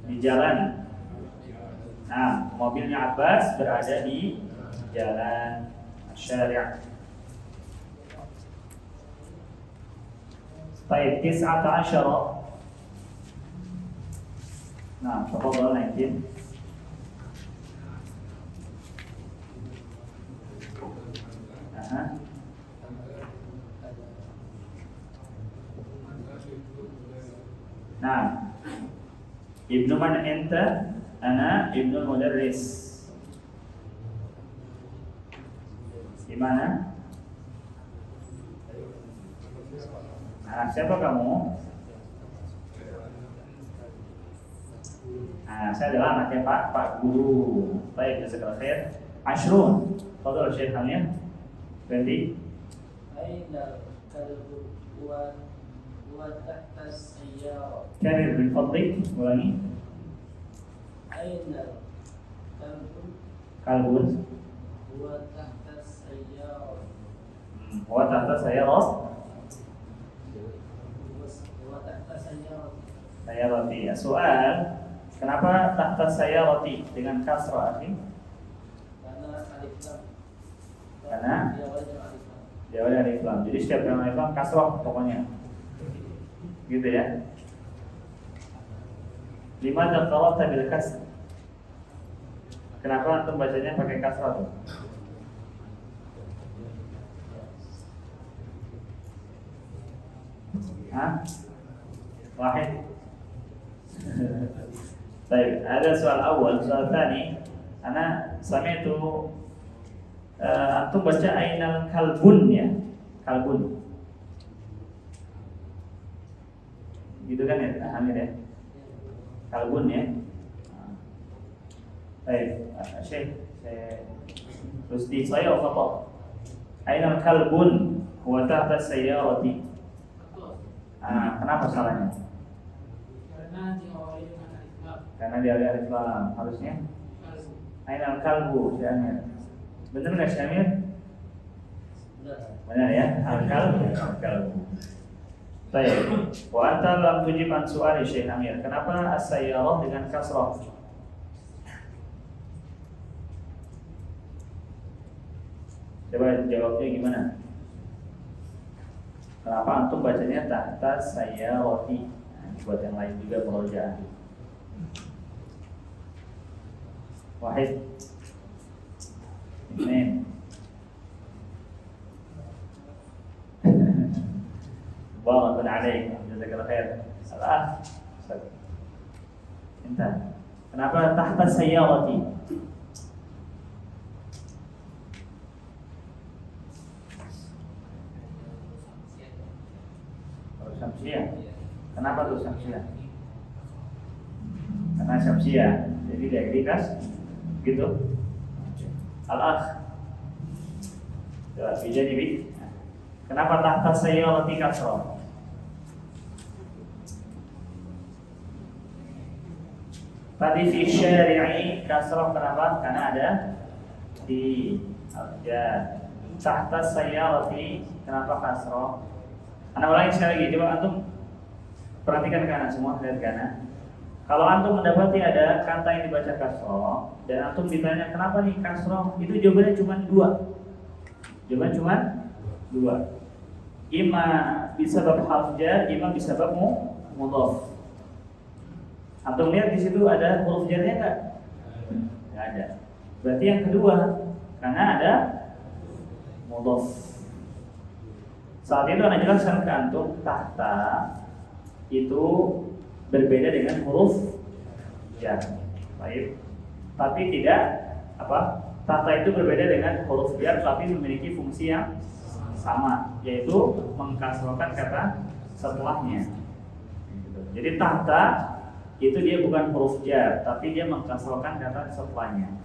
Speaker 1: Di jalan. Nah, mobilnya Abbas berada di jalan, syari'. Baik, 19. Nah, tafadhal 19. Nah, Ibnu man anta? Ana Ibnu Mudarris. Gimana? Nah, siapa kamu? Nah, saya adalah anaknya Pak Guru. Baik, jazakallahu khair. Ashrun. Fadhal Syekh Hamid. Ganti.
Speaker 6: Aina kalbu wa tahta sayyara.
Speaker 1: Karir bin Fadlik. Ulangi.
Speaker 6: Aina kalbu
Speaker 1: Kalbun.
Speaker 6: wa tahta sayyara.
Speaker 1: Wa tahta sayyarat.
Speaker 6: Wa tahta sayyara.
Speaker 1: Sayyarati. Soal, kenapa tahta sayyarati dengan kasrah, akhi?
Speaker 6: Karena alif lam.
Speaker 1: Karena
Speaker 6: Diawali dengan alif lam.
Speaker 1: dia awalnya alif lam. Jadi setiap yang alif lam kasrah pokoknya. Gitu ya. Limadha qara'ta bil kasr? Kenapa antum bacanya pakai kasrah tuh? Hah? Wahid. Baik, ada soal awal, soal tani. Ana sami'tu antum baca ainal kalbun ya. Kalbun. Gitu kan ya, Hamid ya. Kalbun ya. Baik, Syekh, Rusti saya khata. Ainal kalbun huwa tahta sayyarati. Kenapa salahnya?
Speaker 4: Karena diawali dengan alif lam.
Speaker 1: Karena dia alif lam. Harusnya ainal kalbu, Syamir. Benar enggak Syamir? Benar ya? Al-kalbu. Baik. Wa anta lam tujib an su'ali Syekh Amir. Kenapa as-sayyarah dengan kasrah? Coba jawabnya gimana? Kenapa antum bacanya tahta sayyarati? Nah, buat yang lain juga merojaan. Wahid. Amin. Barakallahu alaik. Jazakallahu khair. Salah. Entah. Kenapa tahta sayyarati? Syamsiyah. Kenapa tuh Syamsiyah? Karena Syamsiyah. Jadi dia dikas gitu. Al-akh. Coba jadi bi. Kenapa tahta sayyarati kasrah? Tadi fi syari'i kasrah kenapa? Karena ada di ya tahta sayyarati kenapa kasrah? Anak ulangi sekali lagi, coba antum perhatikan kanan semua, lihat kanan. Kalau antum mendapati ada kata yang dibaca kasroh dan antum ditanya kenapa nih kasroh, itu jawabannya cuma dua. Jawabannya cuma dua. Ima bisa bab harf jar, ima bisa bab mudhaf. Antum lihat di situ ada huruf jarnya enggak? Enggak ada. Berarti yang kedua karena ada mudhaf. Saat itu Anda jelaskan ke antum tahta itu berbeda dengan huruf jar. Baik. Tapi tidak apa? Tahta itu berbeda dengan huruf jar tapi memiliki fungsi yang sama, yaitu mengkasrohkan kata setelahnya. Jadi tahta itu dia bukan huruf jar, tapi dia mengkasrohkan kata setelahnya.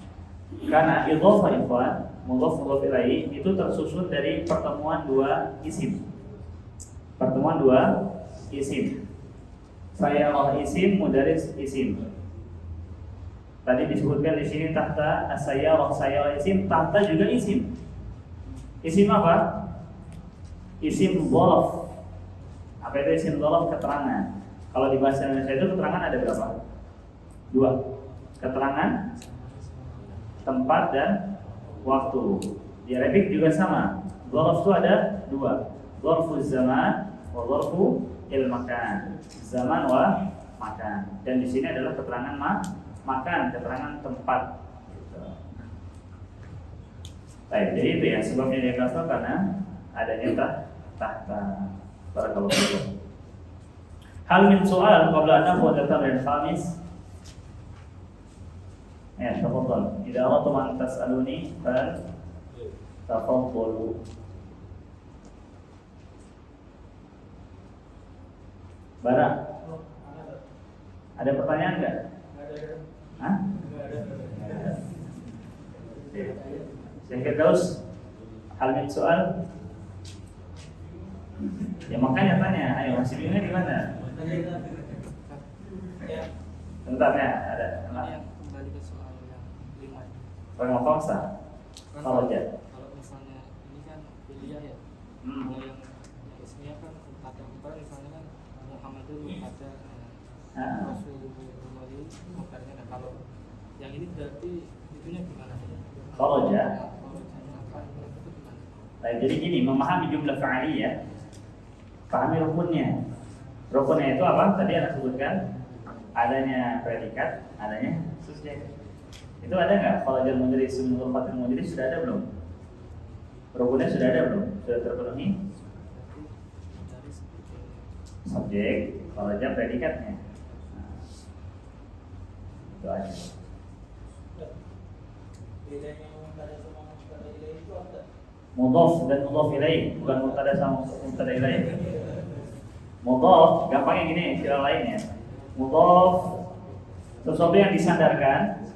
Speaker 1: Karena idhofah ikhwan, mudhaf ilaihi itu tersusun dari pertemuan dua isim. Pertemuan dua isim. Sayyarah isim, mudarris isim. Tadi disebutkan di sini tahta sayyarah isim, tahta juga isim. Isim apa? Isim dhorof. Apa itu isim dhorof? Keterangan. Kalau di bahasa Indonesia itu keterangan ada berapa? Dua. Keterangan tempat dan waktu. darabtu. Di Arabik juga sama. Dzaraf itu ada dua. Dzarfu zaman wa dzarfu makan. Zaman wa makan. Dan di sini adalah keterangan makan, keterangan tempat. Gitu. Baik, jadi itu ya sebabnya dia kasar karena adanya tahta. Barakallahu fiikum. Hal min soal qabla an nakhudh al-tamr al-khamis. Ya, tafadhal. Idza aradtum an tas'aluni fal tafadhalu. Bara, ada pertanyaan enggak? Hah? Syekh Firdaus, hal min soal? Ya makanya tanya, ayo masih bingungnya di mana? Bentar ya, ada.
Speaker 7: Kembali ke soal yang 5 ini.
Speaker 1: Orang Fausa.
Speaker 7: Kalau misalnya ini kan kuliah ya. Kalau yang ismiyah kan kata kemarin misalnya kan Muhammadul ada Rasulullah makanya nah, kalau yang ini berarti itunya gimana?
Speaker 1: Kharaja.
Speaker 7: Apa itu gimana?
Speaker 1: Nah, jadi gini, memahami jumlah fa'aliyah, pahami rukunnya. Rukunnya itu apa? Tadi Anda sebutkan adanya predikat, adanya subjek. Itu ada nggak? Kharajal mudhari, sumul fatil mudhari sudah ada belum? Rukunnya sudah ada belum? Sudah terpenuhi?
Speaker 7: Dari seperti
Speaker 1: Subjek, kharaja predikatnya. Nah, itu aja.
Speaker 6: Bedanya mubtada sama mubtada ilaih itu apa?
Speaker 1: Mudhaf dan mudhaf ilaih, bukan mubtada sama mubtada ilaih. Mudhaf, gampangnya gini, istilah lainnya. Mudhaf sesuatu yang disandarkan.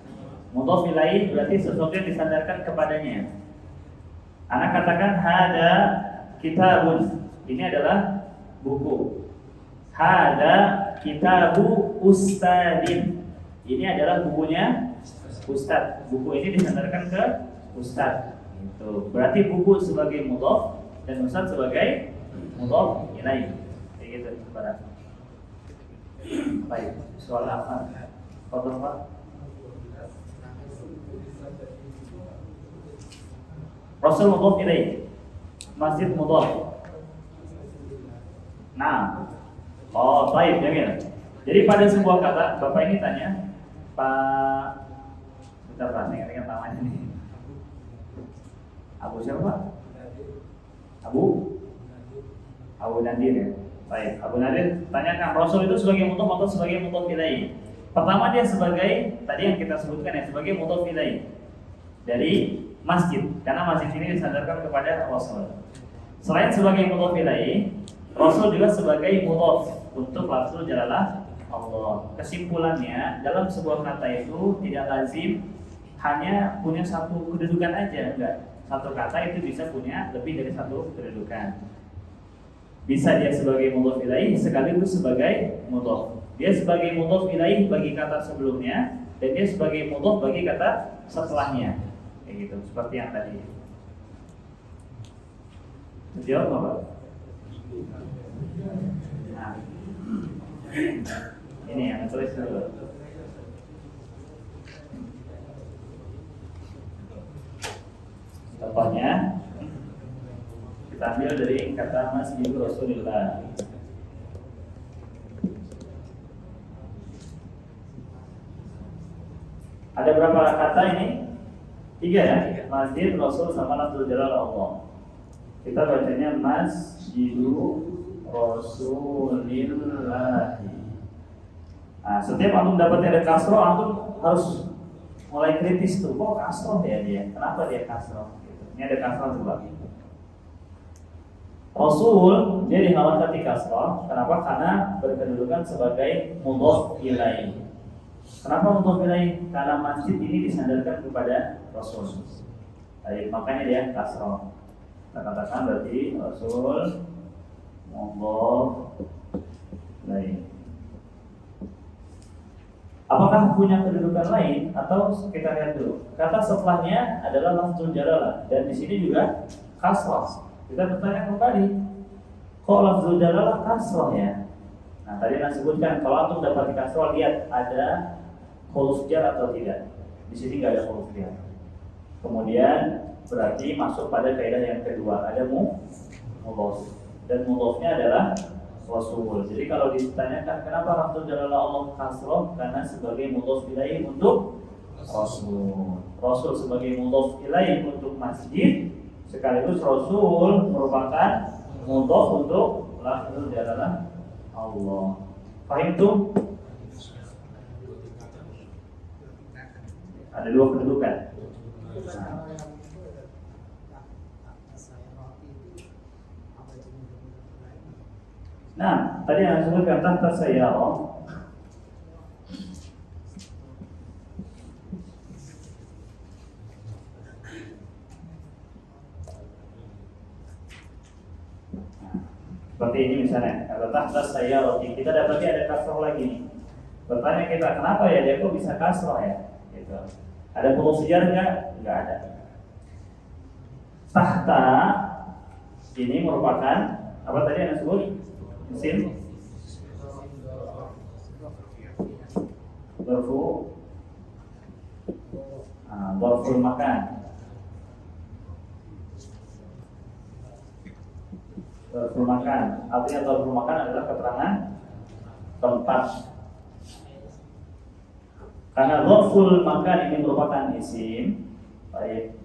Speaker 1: Mudhaf ilaih berarti sesuatu yang disandarkan kepadanya. Anak katakan hada kitabun. Ini adalah buku. Hada kitabu ustadin. Ini adalah bukunya ustad. Buku ini disandarkan ke ustad. Itu berarti buku sebagai mudhaf dan ustad sebagai mudhaf ilaih. Kayak gitu, Pak. Baik, soal apa? Fadhil, Pak. Rasul mudhaf ilaih. Masjid mudhaf. Nah. Oh, baik, jamil. Jadi pada sebuah kata, Bapak ini tanya, Pak, bentar Pak, saya ingat namanya nih. Abu siapa Pak? Abu Nadir ya. Baik, Abu Nadir tanyakan Rasul itu sebagai mudhaf atau sebagai mudhaf ilaih. Pertama dia sebagai tadi yang kita sebutkan ya sebagai mudhaf ilaih dari masjid, karena masjid ini disandarkan kepada Rasul. Selain sebagai mudhaf ilaih, Rasul juga sebagai mudhaf untuk lafzul jalalah Allah. Kesimpulannya dalam sebuah kata itu tidak lazim hanya punya satu kedudukan aja, enggak. Satu kata itu bisa punya lebih dari satu kedudukan. Bisa dia sebagai mudhaf ilaih sekaligus sebagai mudhaf. Dia sebagai mudhaf ilaih bagi kata sebelumnya dan dia sebagai mudhaf bagi kata setelahnya. Kayak gitu, seperti yang tadi. Jawab apa? Nah. Ini yang tulis dulu. Contohnya kita ambil dari kata Masjid Rasulullah. Ada berapa kata ini? 3 ya, Masjid, Rasul, sama lafzul jalal Allah. Kita bacanya Masjidu Rasulillah. Nah, setiap antum dapatnya ada kasroh, antum harus mulai kritis tuh. Kok kasroh ya dia? Kenapa dia kasroh? Gitu. Ini ada kasroh juga. Rasul dia diharakati kasroh. Kenapa? Karena berkedudukan sebagai mudhaf ilaih. Kenapa mudhaf ilaih? Karena masjid ini disandarkan kepada Rasul. Jadi, makanya dia kasroh. Kita katakan berarti Rasul mudhaf ilaih. Apakah punya kedudukan lain atau kita lihat dulu. Kata setelahnya adalah lafzul jalalah dan di sini juga kasrah. Kita bertanya kembali, kok lafzul jalalah kasrah ya? Nah, tadi Anda sebutkan kalau antum dapat kasrah, lihat ada huruf jar atau tidak. Di sini nggak ada huruf jar. Kemudian berarti masuk pada kaidah yang kedua, ada mudhof. Dan mudhofnya adalah rasul. Jadi kalau ditanyakan kenapa lafzul jalalah Allah kasroh, karena sebagai mudhof ilaih untuk rasul. Rasul sebagai mudhof ilaih untuk masjid, sekaligus rasul merupakan mudhof untuk lafzul jalalah Allah. Paham tuh? Ada dua kedudukan.
Speaker 3: Kalau yang itu saya roti itu apa itu lain?
Speaker 1: Nah, tadi yang disebutkan tahta sayyarah. Seperti ini misalnya, kalau tahta sayyarah kita dapati ada kasroh lagi nih. Bertanya kita, kenapa ya dia kok bisa kasroh ya? Gitu. Ada huruf jar enggak? Enggak ada. Tahta ini merupakan apa tadi yang disebut? Isim Dorfu Dorful makan. Dorful makan. Artinya dorful makan adalah keterangan tempat. Karena dorful makan ini merupakan isim,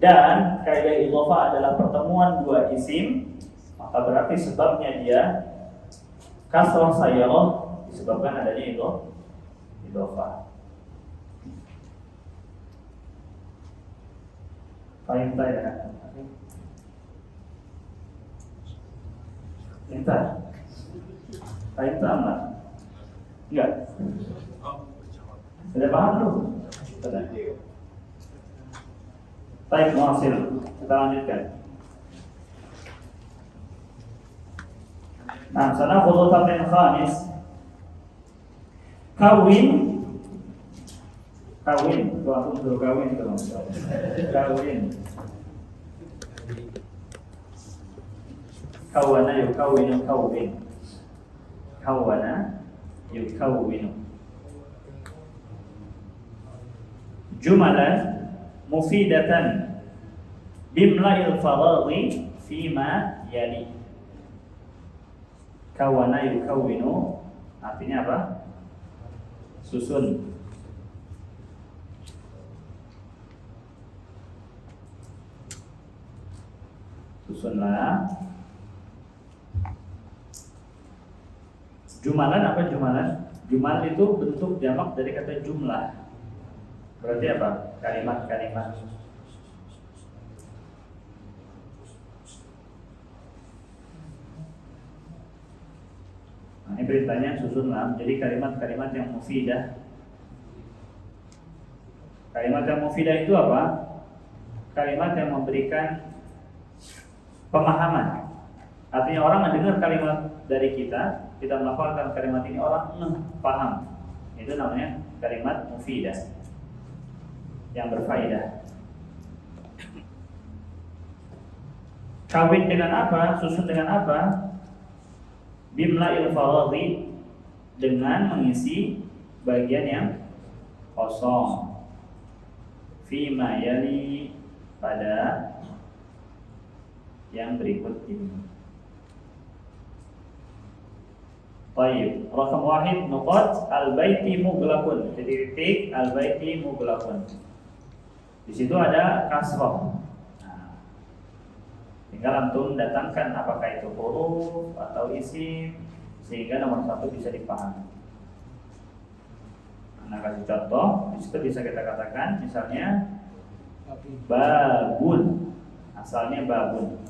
Speaker 1: dan kaidah idhofah adalah pertemuan dua isim, maka berarti sebabnya dia kasroh sayyarah disebabkan adanya idhofah. Paham tak ya? Minta? Paham tak enggak? Enggak? Sudah paham belum? Sudah. Baik, muhasil. Kita lanjutkan. Nah, sana khudhu tamrin khamis. Kawin. Itu aku suruh kawin tuh. Kawin. Kawana yukawinu kawin. Kawana yukawinu. Jumalan mufidatan bimla'il faradhi fima yali. Kawana yukawinu artinya apa? Susun. Susunlah. Jumalan apa jumalan? Jumal itu bentuk jamak dari kata jumlah. Berarti apa? Kalimat-kalimat. Nah, ini perintahnya susunlah. Jadi kalimat-kalimat yang mufidah. Kalimat yang mufidah itu apa? Kalimat yang memberikan pemahaman. Artinya orang mendengar kalimat dari kita melafalkan kalimat ini, orang paham. Itu namanya kalimat mufidah, yang berfaedah. Kawin dengan apa? Susun dengan apa? Bimla'il faradhi, dengan mengisi bagian yang kosong. Fima yali, pada yang berikut ini. Baik, rakam wahid nuqat al-baiti mughlaqun. Jadi titik al-baiti mughlaqun. Di situ ada kasroh. Nah, tinggal antum datangkan apakah itu huruf atau isim sehingga nomor satu bisa dipahami. Nah, kasih contoh, di situ bisa kita katakan misalnya babun. Asalnya babun.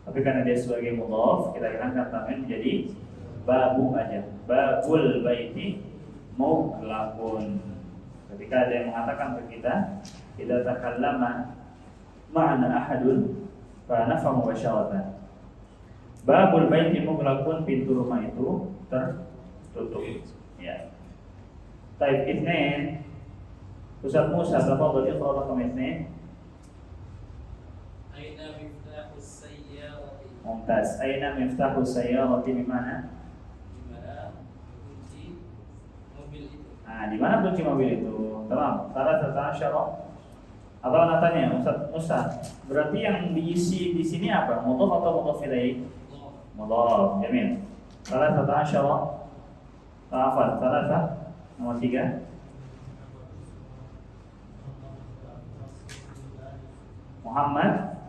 Speaker 1: Tapi karena dia sebagai mudhaf, kita hilangkan tamrin menjadi babu aja. Babul baiti mughlaqun. Ketika ada yang mengatakan ke kita, idza takallama ma'ana ahadun fa nafhamu wasyawatan. Babul baiti mughlaqun, pintu rumah itu tertutup. Ya. Taib itsnain. Ustaz Musa, tafadhal iqra raqam itsnain.
Speaker 7: Aina miftahus sayyarati.
Speaker 1: Mumtaz. Aina miftahus sayyarati di mana?
Speaker 7: Kunci mobil itu.
Speaker 1: Nah, di mana kunci mobil itu? Tamam. Salah satu syarah. Atau anda tanya, Ustaz, berarti yang diisi di sini apa? Mudhaf atau mudhaf ilaih? Mudhaf, jamil. Salah satu asyara. Salah nomor 3. Muhammad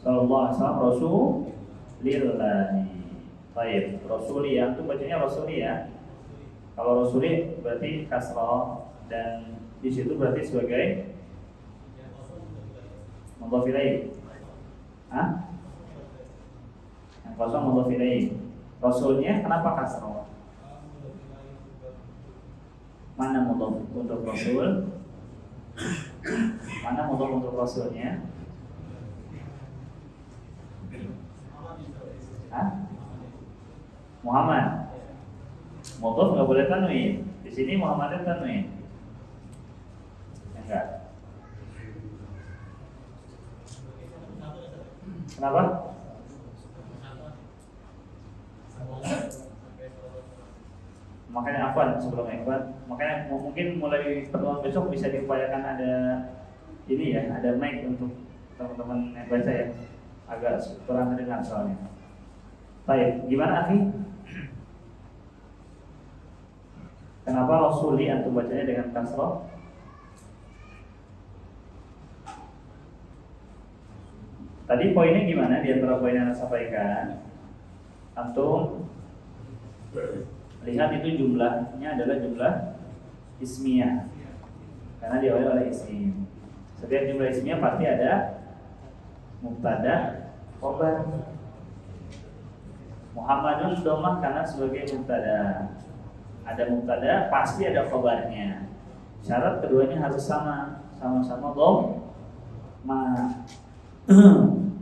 Speaker 1: sallallahu alaihi wasallam Rasulillahi. Baik, Rasuli ya, itu bacanya Rasuli ya. Kalau Rasuli berarti kasrah dan di situ berarti sebagai mudhaf ilaih. Hah? Yang kosong mudhaf ilaih. Rasulnya kenapa kasrah? Mana mudhaf untuk Rasul? Mana mudhaf untuk Rasulnya? Hah? Muhammad. Mudhaf nggak boleh tanwin. Di sini Muhammadnya tanwin. Enggak. Kenapa? Makanya afwan sebelum ikhwan. Makanya mungkin mulai pertemuan besok bisa diupayakan ada ini ya, ada mic untuk teman-teman yang baca ya. Agak kurang terdengar soalnya. Baik, gimana akhi? Kenapa Rasuli antum bacanya dengan kasrah? Tadi poinnya gimana di antara poin yang saya sampaikan? Antum lihat itu jumlahnya adalah jumlah ismiyah. Karena diawali oleh isim. Setiap jumlah ismiyah pasti ada mubtada, khabar. Muhammadun dhammah karena sebagai mubtada. Ada mubtada, pasti ada khabarnya. Syarat keduanya harus sama-sama dhammah.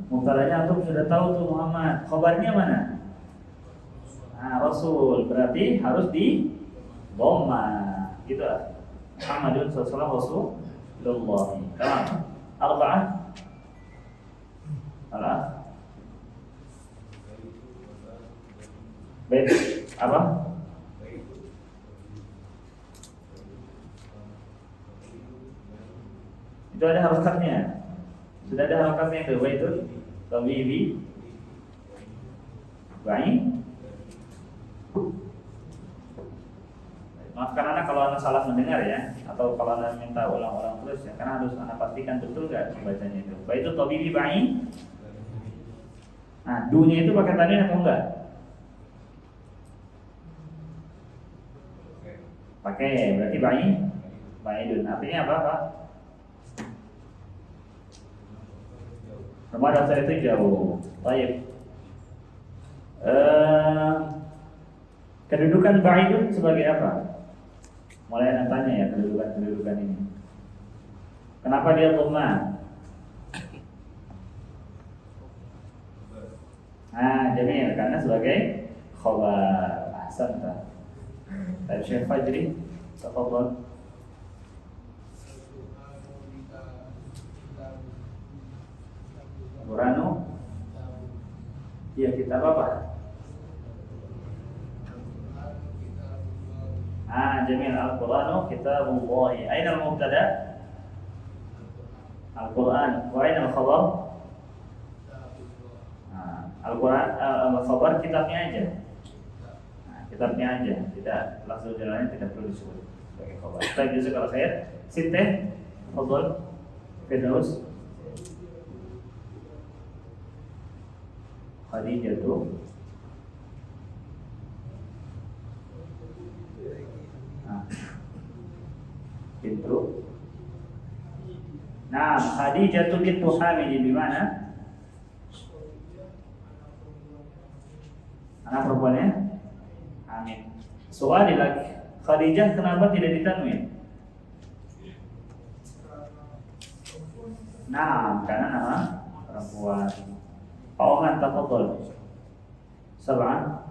Speaker 1: Mubtadanya antum sudah tahu tuh Muhammad. Khabarnya mana? Nah, Rasul berarti harus di dhammah. Gitu lah. Muhammadun sallallahu Rasulullah. Tamam. Arba'ah. Salah. Baik, apa? Itu ada harokatnya. Sudah ada harokatnya itu. Baitun, tawibi, baik. Maafkan anak kalau anak salah mendengar ya, atau kalau anak minta ulang-ulang terus ya, karena harus anak pastikan betul nggak bacanya itu. Baitun, tawibi, baik. Nah, dunya itu pakai tanwin atau enggak? Pakai, berarti baidun. Artinya apa, Pak? Rumah dasar itu jauh. Baik. Kedudukan baidun sebagai apa? Mulai anak tanya ya kedudukan ini. Kenapa dia dhammah? Nah, jamil karena sebagai khabar. Ahsanta. Dari Syekh Fajri, tafadhol. Qur'anu. Ya, kitab apa? Jamil al-Qur'anu kitabullah. Aina al-mubtada? Al-Qur'an. Wa aina al-khabar? Al-Qur'an, al-khabar kitabnya aja. Kitabnya aja, tidak langsung jalannya tidak perlu disebut sebagai khabar. Baik, justru kalau saya Sinteh, Fadhol, Firdaus, Khadijah tuh, pintu. Nah, Khadijah tuh bintu Hamid di mana? Anak perempuannya? Amin. Soal lagi, Khadijah kenapa tidak ditanwin? Nah, karena nama perempuan. Pak Oman, tafadhol. Sab'ah.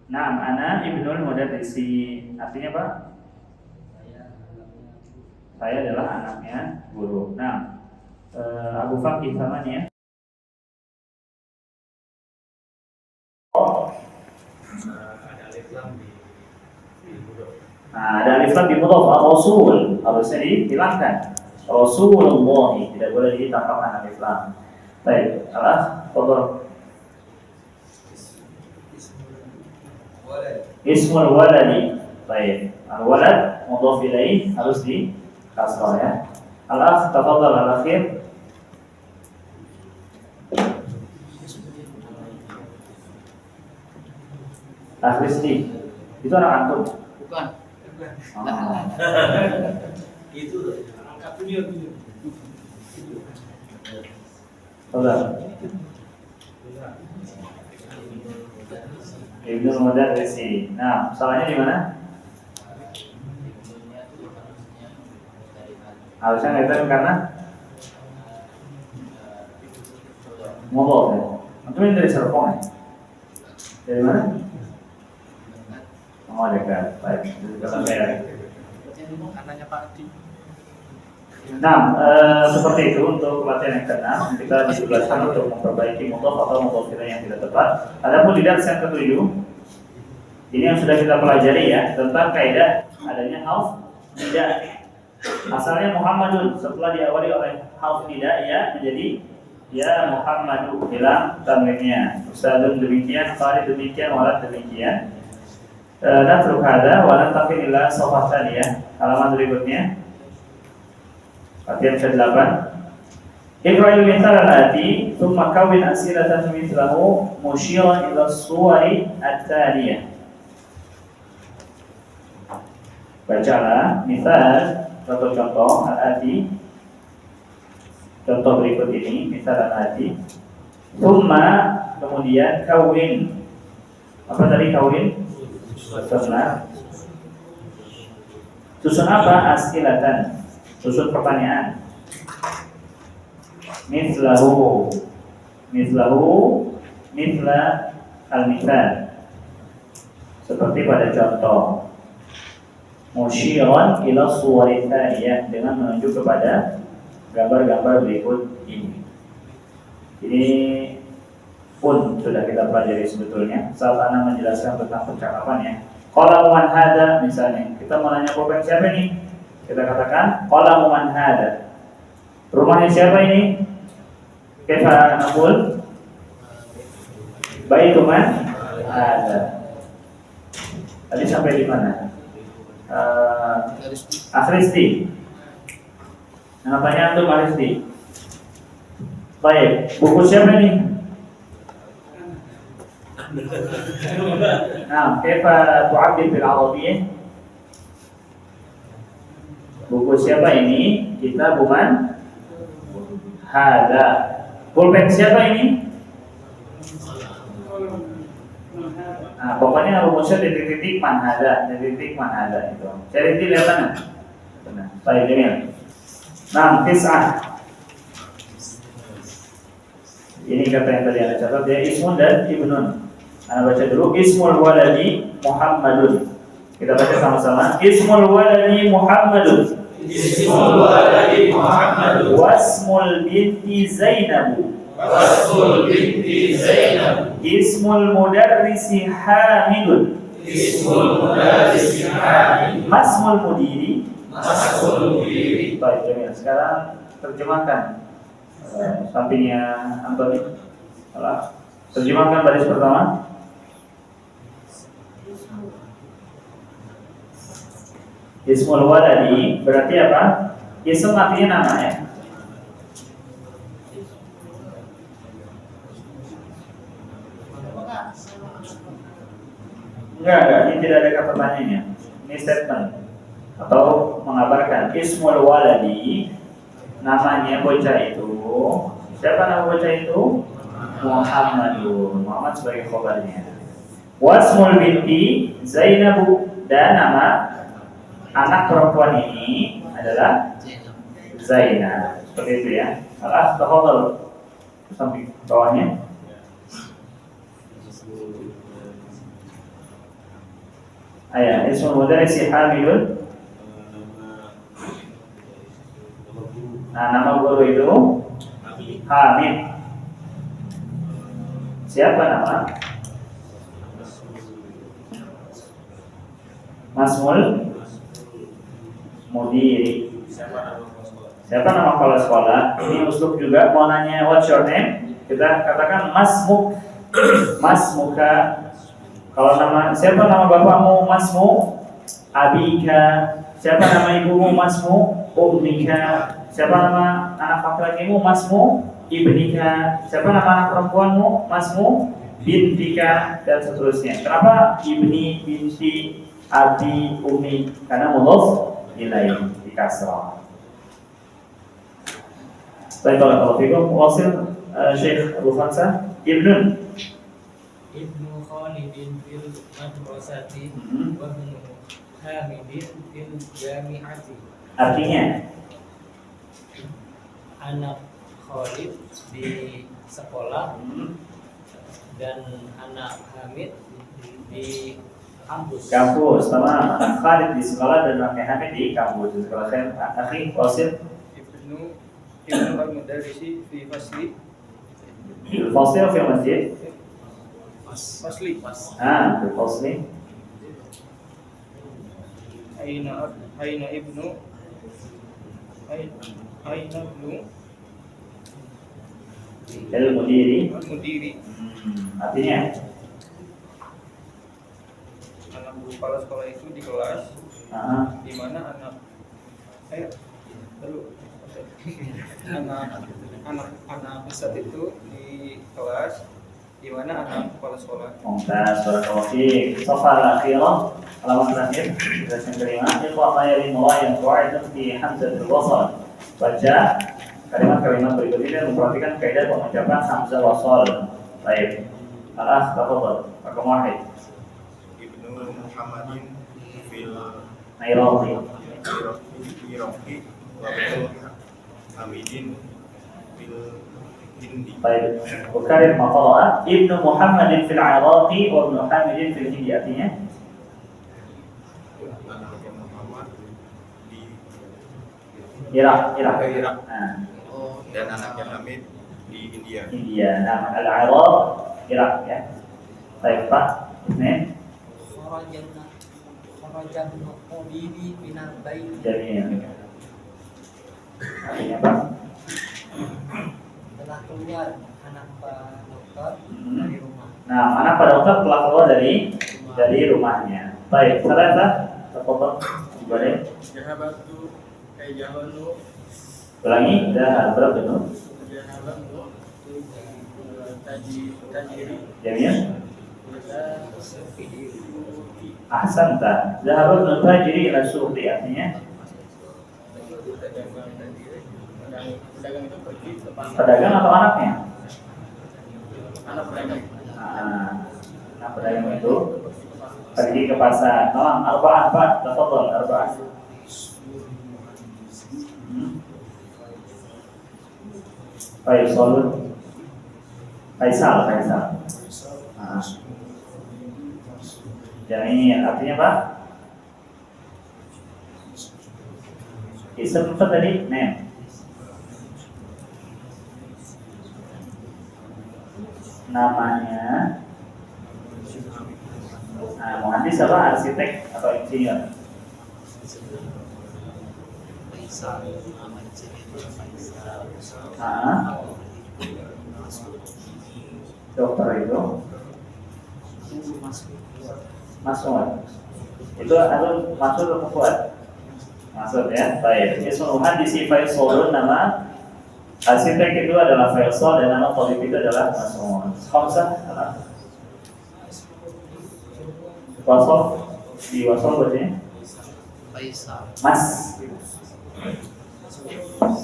Speaker 1: Nah, ana ibnul mudarrisi. Artinya apa? Saya adalah anaknya guru. Nah, Abu Fakih sama nih ya. Nah, ada alif lam di mudhaf ar-rasul harusnya dihilangkan. Rasulullah tidak boleh ditambahkan alif lam. Baik, alas, fadhal. Ismul waladi. Baik, al-walad mudhaf ilaih harus di kasrah ya. Al-akh tafadhal al-akhir. Akhristi. Itu anak antum.
Speaker 7: Bukan.
Speaker 6: Itu angkat dunia.
Speaker 1: Tafadhal. Ibnu Mudarrisi. Nah, salahnya di mana? Harusnya ngeten karena mudhaf ya. Antum ini dari Serpong ya? Dari mana? Oh, dekat. Baik, dekat saya.
Speaker 7: Karenanya Pak Adi.
Speaker 1: Nah, seperti itu untuk pelatihan yang ke-6 kita ditugaskan untuk memperbaiki mudhaf atau mudhaf ilaih yang tidak tepat. Adapun di dars yang ke-7 ini yang sudah kita pelajari ya tentang kaidah adanya harf nida. Asalnya Muhammadun, setelah diawali oleh harf nida ya menjadi ya Muhammadu hilang tanwinnya. Ustadzun demikian, Farid demikian, Walad demikian. Natruk hada wa nantaqil ila safhah tsaniyah. Halaman berikutnya. Latihan ke-8. Iqra'il mithal al-ati thumma kawwin asilatan mithlahu musyiran ila as-suwari at-taliyah. Bacalah mithal contoh al-ati. Contoh berikut ini mithal al-ati. Thumma kemudian kawwin. Apa tadi kawwin? Susun apa? Asilatan. Susun pertanyaan. Mithlahu mithla al-mithal. Seperti pada contoh. Musyiran ila suwari tsaniyah, dengan menunjuk kepada gambar-gambar berikut ini. Ini pun sudah kita pelajari sebetulnya saat Ana menjelaskan tentang percakapan ya. Qala man hada misalnya, kita mau nanya pulpen siapa ini? Kita katakan qala man hada. Rumahnya siapa ini? Kaifa naqul? Baitu man hada. Tadi sampai di mana? Akhristi. Namanya antum Akhristi. Baik, buku siapa ini? Nah, kaifa tu'abbir bil arabiyyah? Buku siapa ini? Kitab man hada. Pulpen siapa ini? Nah, pokoknya rumusnya titik-titik man hada, titik-titik man hada itu. Cari di lihat mana? Benar. Baik, Jamil. Nah, kisah. Ini kata yang tadi Anda catat, dia ismun dan ibnun. Anda baca dulu, ismul waladi Muhammadun. Kita baca sama-sama. Ismul waladi Muhammadun.
Speaker 6: Ismul waladi Muhammadun.
Speaker 1: Wasmul binti Zainabu.
Speaker 6: Wasmul binti Zainab.
Speaker 1: Ismul mudarrisi Hamidun.
Speaker 6: Ismul mudarrisi Hamid.
Speaker 1: Masmul mudiri.
Speaker 6: Masmul mudiri.
Speaker 1: Baik, Jamil. Sekarang terjemahkan sampingnya Antoni. Terjemahkan baris pertama. Ismul waladi berarti apa? Ism artinya nama ya. Enggak, ini tidak ada kata tanyanya. Ini statement atau mengabarkan. Ismul waladi, namanya bocah itu. Siapa nama bocah itu? Muhammadun. Muhammad sebagai khabarnya. Wasmul binti Zainabu, dan nama anak perempuan ini adalah Zainab. Seperti itu ya. Al-Astahadul samping bawahnya. Ayah, ismul mudarrisi Hamidun. Nah, nama guru itu Hamid. Siapa nama? Masmul mudiri. Siapa nama kepala sekolah? Ini uslub juga. Mau nanya what's your name? Kita katakan masmuk. Masmuka. Kalau nama siapa nama bapakmu? Masmu abika. Siapa nama ibumu? Masmu ummika. Siapa nama anak laki-lakimu? Masmu ibnika. Siapa nama anak perempuanmu? Masmu bintika, dan seterusnya. Kenapa ibni, binti, abi, umi? Karena mudhof ilaih di kasrah. Baik, kalau fikum wasil Syekh Abu Khamsah Ibnu
Speaker 7: Khalidin fil madrasati wa ibnu Hamidin fil jami'ati.
Speaker 1: artinya
Speaker 7: Anak Khalid di sekolah dan anak Hamid di kampus.
Speaker 1: kampus. Sama anak Khalid di sekolah dan anak Hamid di kampus. Sekolah khair. Akhi wasil
Speaker 7: Ibnu al-Mudarrisi fi fasli.
Speaker 1: Fasil fi masjid.
Speaker 7: Fasli.
Speaker 1: Fi fasli.
Speaker 7: Aina ibnu
Speaker 1: Al-mudiri.
Speaker 7: al-mudiri.
Speaker 1: Artinya
Speaker 7: Anak kepala sekolah itu di kelas di mana anak ustadz itu di kelas di mana anak kepala sekolah.
Speaker 1: Mumtaz, barakallahu fiik. Safar al-akhirah, halaman terakhir, tugas yang kelima. Iqra' ma yalimullah yang qa'idah fi hamzatul wasl. Baca kalimat-kalimat berikut ini dan memperhatikan kaidah pengucapan hamzah wasl. Baik. Al-akh, tafadhal. Raqam 1.
Speaker 5: Ibnu Muhammadin fil
Speaker 1: Nairati.
Speaker 5: Iraqi wa ibnu Hamidin fil Hindi.
Speaker 1: Baik. Ukarir maqala Ibnu Muhammadin fil Iraqi wa ibnu Hamidin fil Hindi. Artinya
Speaker 5: Anaknya Muhammad di
Speaker 1: Irak.
Speaker 5: dan anaknya Hamid di India.
Speaker 1: India. Nah, al-Iraq, Irak ya. Baik, Pak. Ini
Speaker 3: Kharajan mudiri minal baiti.
Speaker 1: Jamil. Artinya Pak?
Speaker 3: Telah keluar anak Pak Dokter dari rumah.
Speaker 1: Nah, anak Pak Dokter telah keluar dari rumahnya. Baik, Salata, tafadhal. Boleh?
Speaker 4: Jahabatu jahanu
Speaker 1: Ulangi, dah berapa itu?
Speaker 4: jahabatu tajiri
Speaker 1: Jamil. Ahsanta. Zahabul tajiri ila suqi, artinya
Speaker 4: pedagang itu pergi ke pasar.
Speaker 1: pedagang atau anaknya?
Speaker 4: Anak pedagang.
Speaker 1: Anak pedagang itu pergi ke pasar. Malam arba'ah, Pak. Tafadhal, arba'ah. Faisal. Jadi artinya Pak? Ism apa tadi? Name. Namanya muhandis apa? Arsitek atau insinyur? Dokter itu Mas'ud. Itu atau Mas'ud atau Fuad? Mas'ud ya. Baik. Ismul muhandisi Faisalun, nama arsitek itu adalah Faisal dan nama talib itu adalah Mas'ud. Khamsah adalah wasol di wasol berarti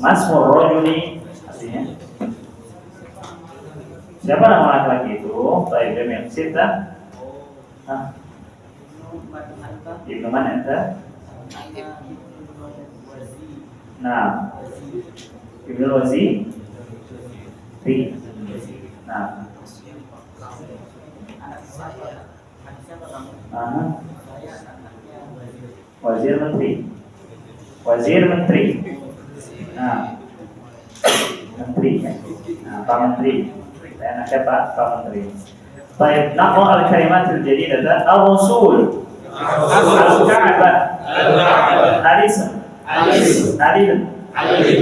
Speaker 1: Mas Murrojuni artinya siapa nama laki-laki itu? Baik, Jamil. Sita. Ibnu man anta? Nah, Ibnu Wazi. Nah, Wazir Menteri. Nah, Menteri ya. Nah, Pak Menteri. Anaknya Pak Menteri. Baik, naqra al-kalimat al-jadidah al-rasul. Al-Ka'bah, Al-Ism, Al-Ibn,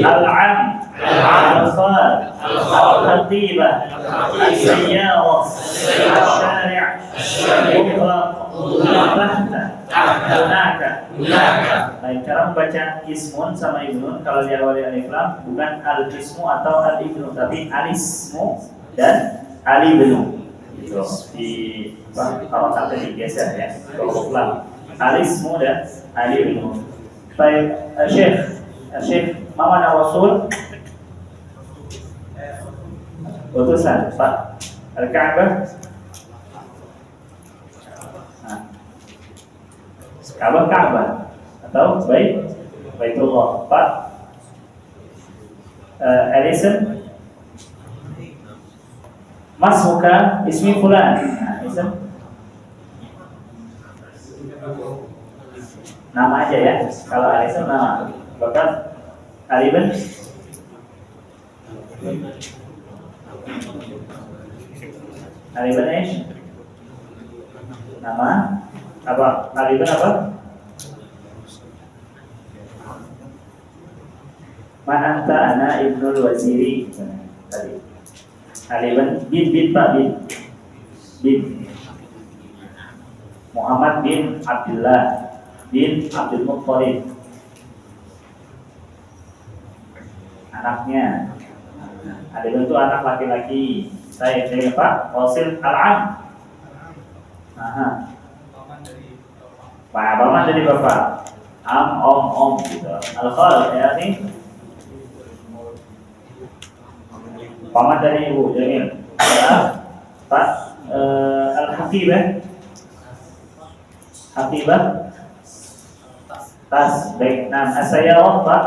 Speaker 1: Al-Am, Al-Khal, Al-Khatibah, Al-Sayyarah, Al-Syari' Al-Mutlaq, Al-Tahta, Hunaka. Baik, cara membaca ismun sama ibnun kalau diawali alif lam bukan al-ismu atau al-ibnu tapi al-ismu dan al-ibnu. Gitu. Di kalau kata digeser ya. Kalau lam al-ismu dan al-ibnu. Baik, Syekh mana Rasul? Utusan, Pak. Al-Ka'bah. Ka'bah atau Baitullah, Pak. Al-ism masmuka ismi fulan. Ism nama aja ya. Kalau al-ism nama. Bahkan al-ibn al-ibn nama apa? Al-ibn apa? Ma'anta ana ibnul waziri tadi. Al-ibn bin Pak bin Muhammad bin Abdullah bin Abdul Muttalib anaknya. Al-ibn itu anak laki-laki. Saya Pak Wasil Al-Am. Paman dari bapak, om gitu. Al-Khal ya nih. Paman dari ibu, Jamil. Pak Al-Hafibah. Hafibah. Tas, baik. Nah, As-Sayyarah, Pak.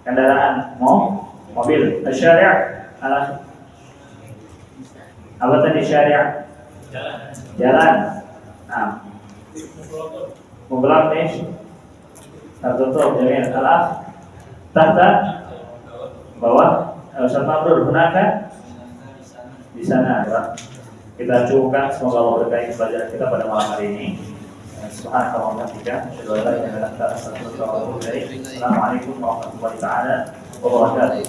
Speaker 1: Kendaraan, mobil. Syari' apa tadi syari'? Jalan. Nah. Mubelak nih, tertutup. Jamil. Al-Af. Tahta. Bawah. Ustaz Mabrur, gunakan di sana, Pak. Kita cukupkan, semoga Allah berkahi pelajaran kita pada malam hari ini. Subhanallah wa bihamdihi, asyhadu an la ilaha illa anta, astaghfiruka wa atubu ilaik. Assalamualaikum warahmatullahi wabarakatuh.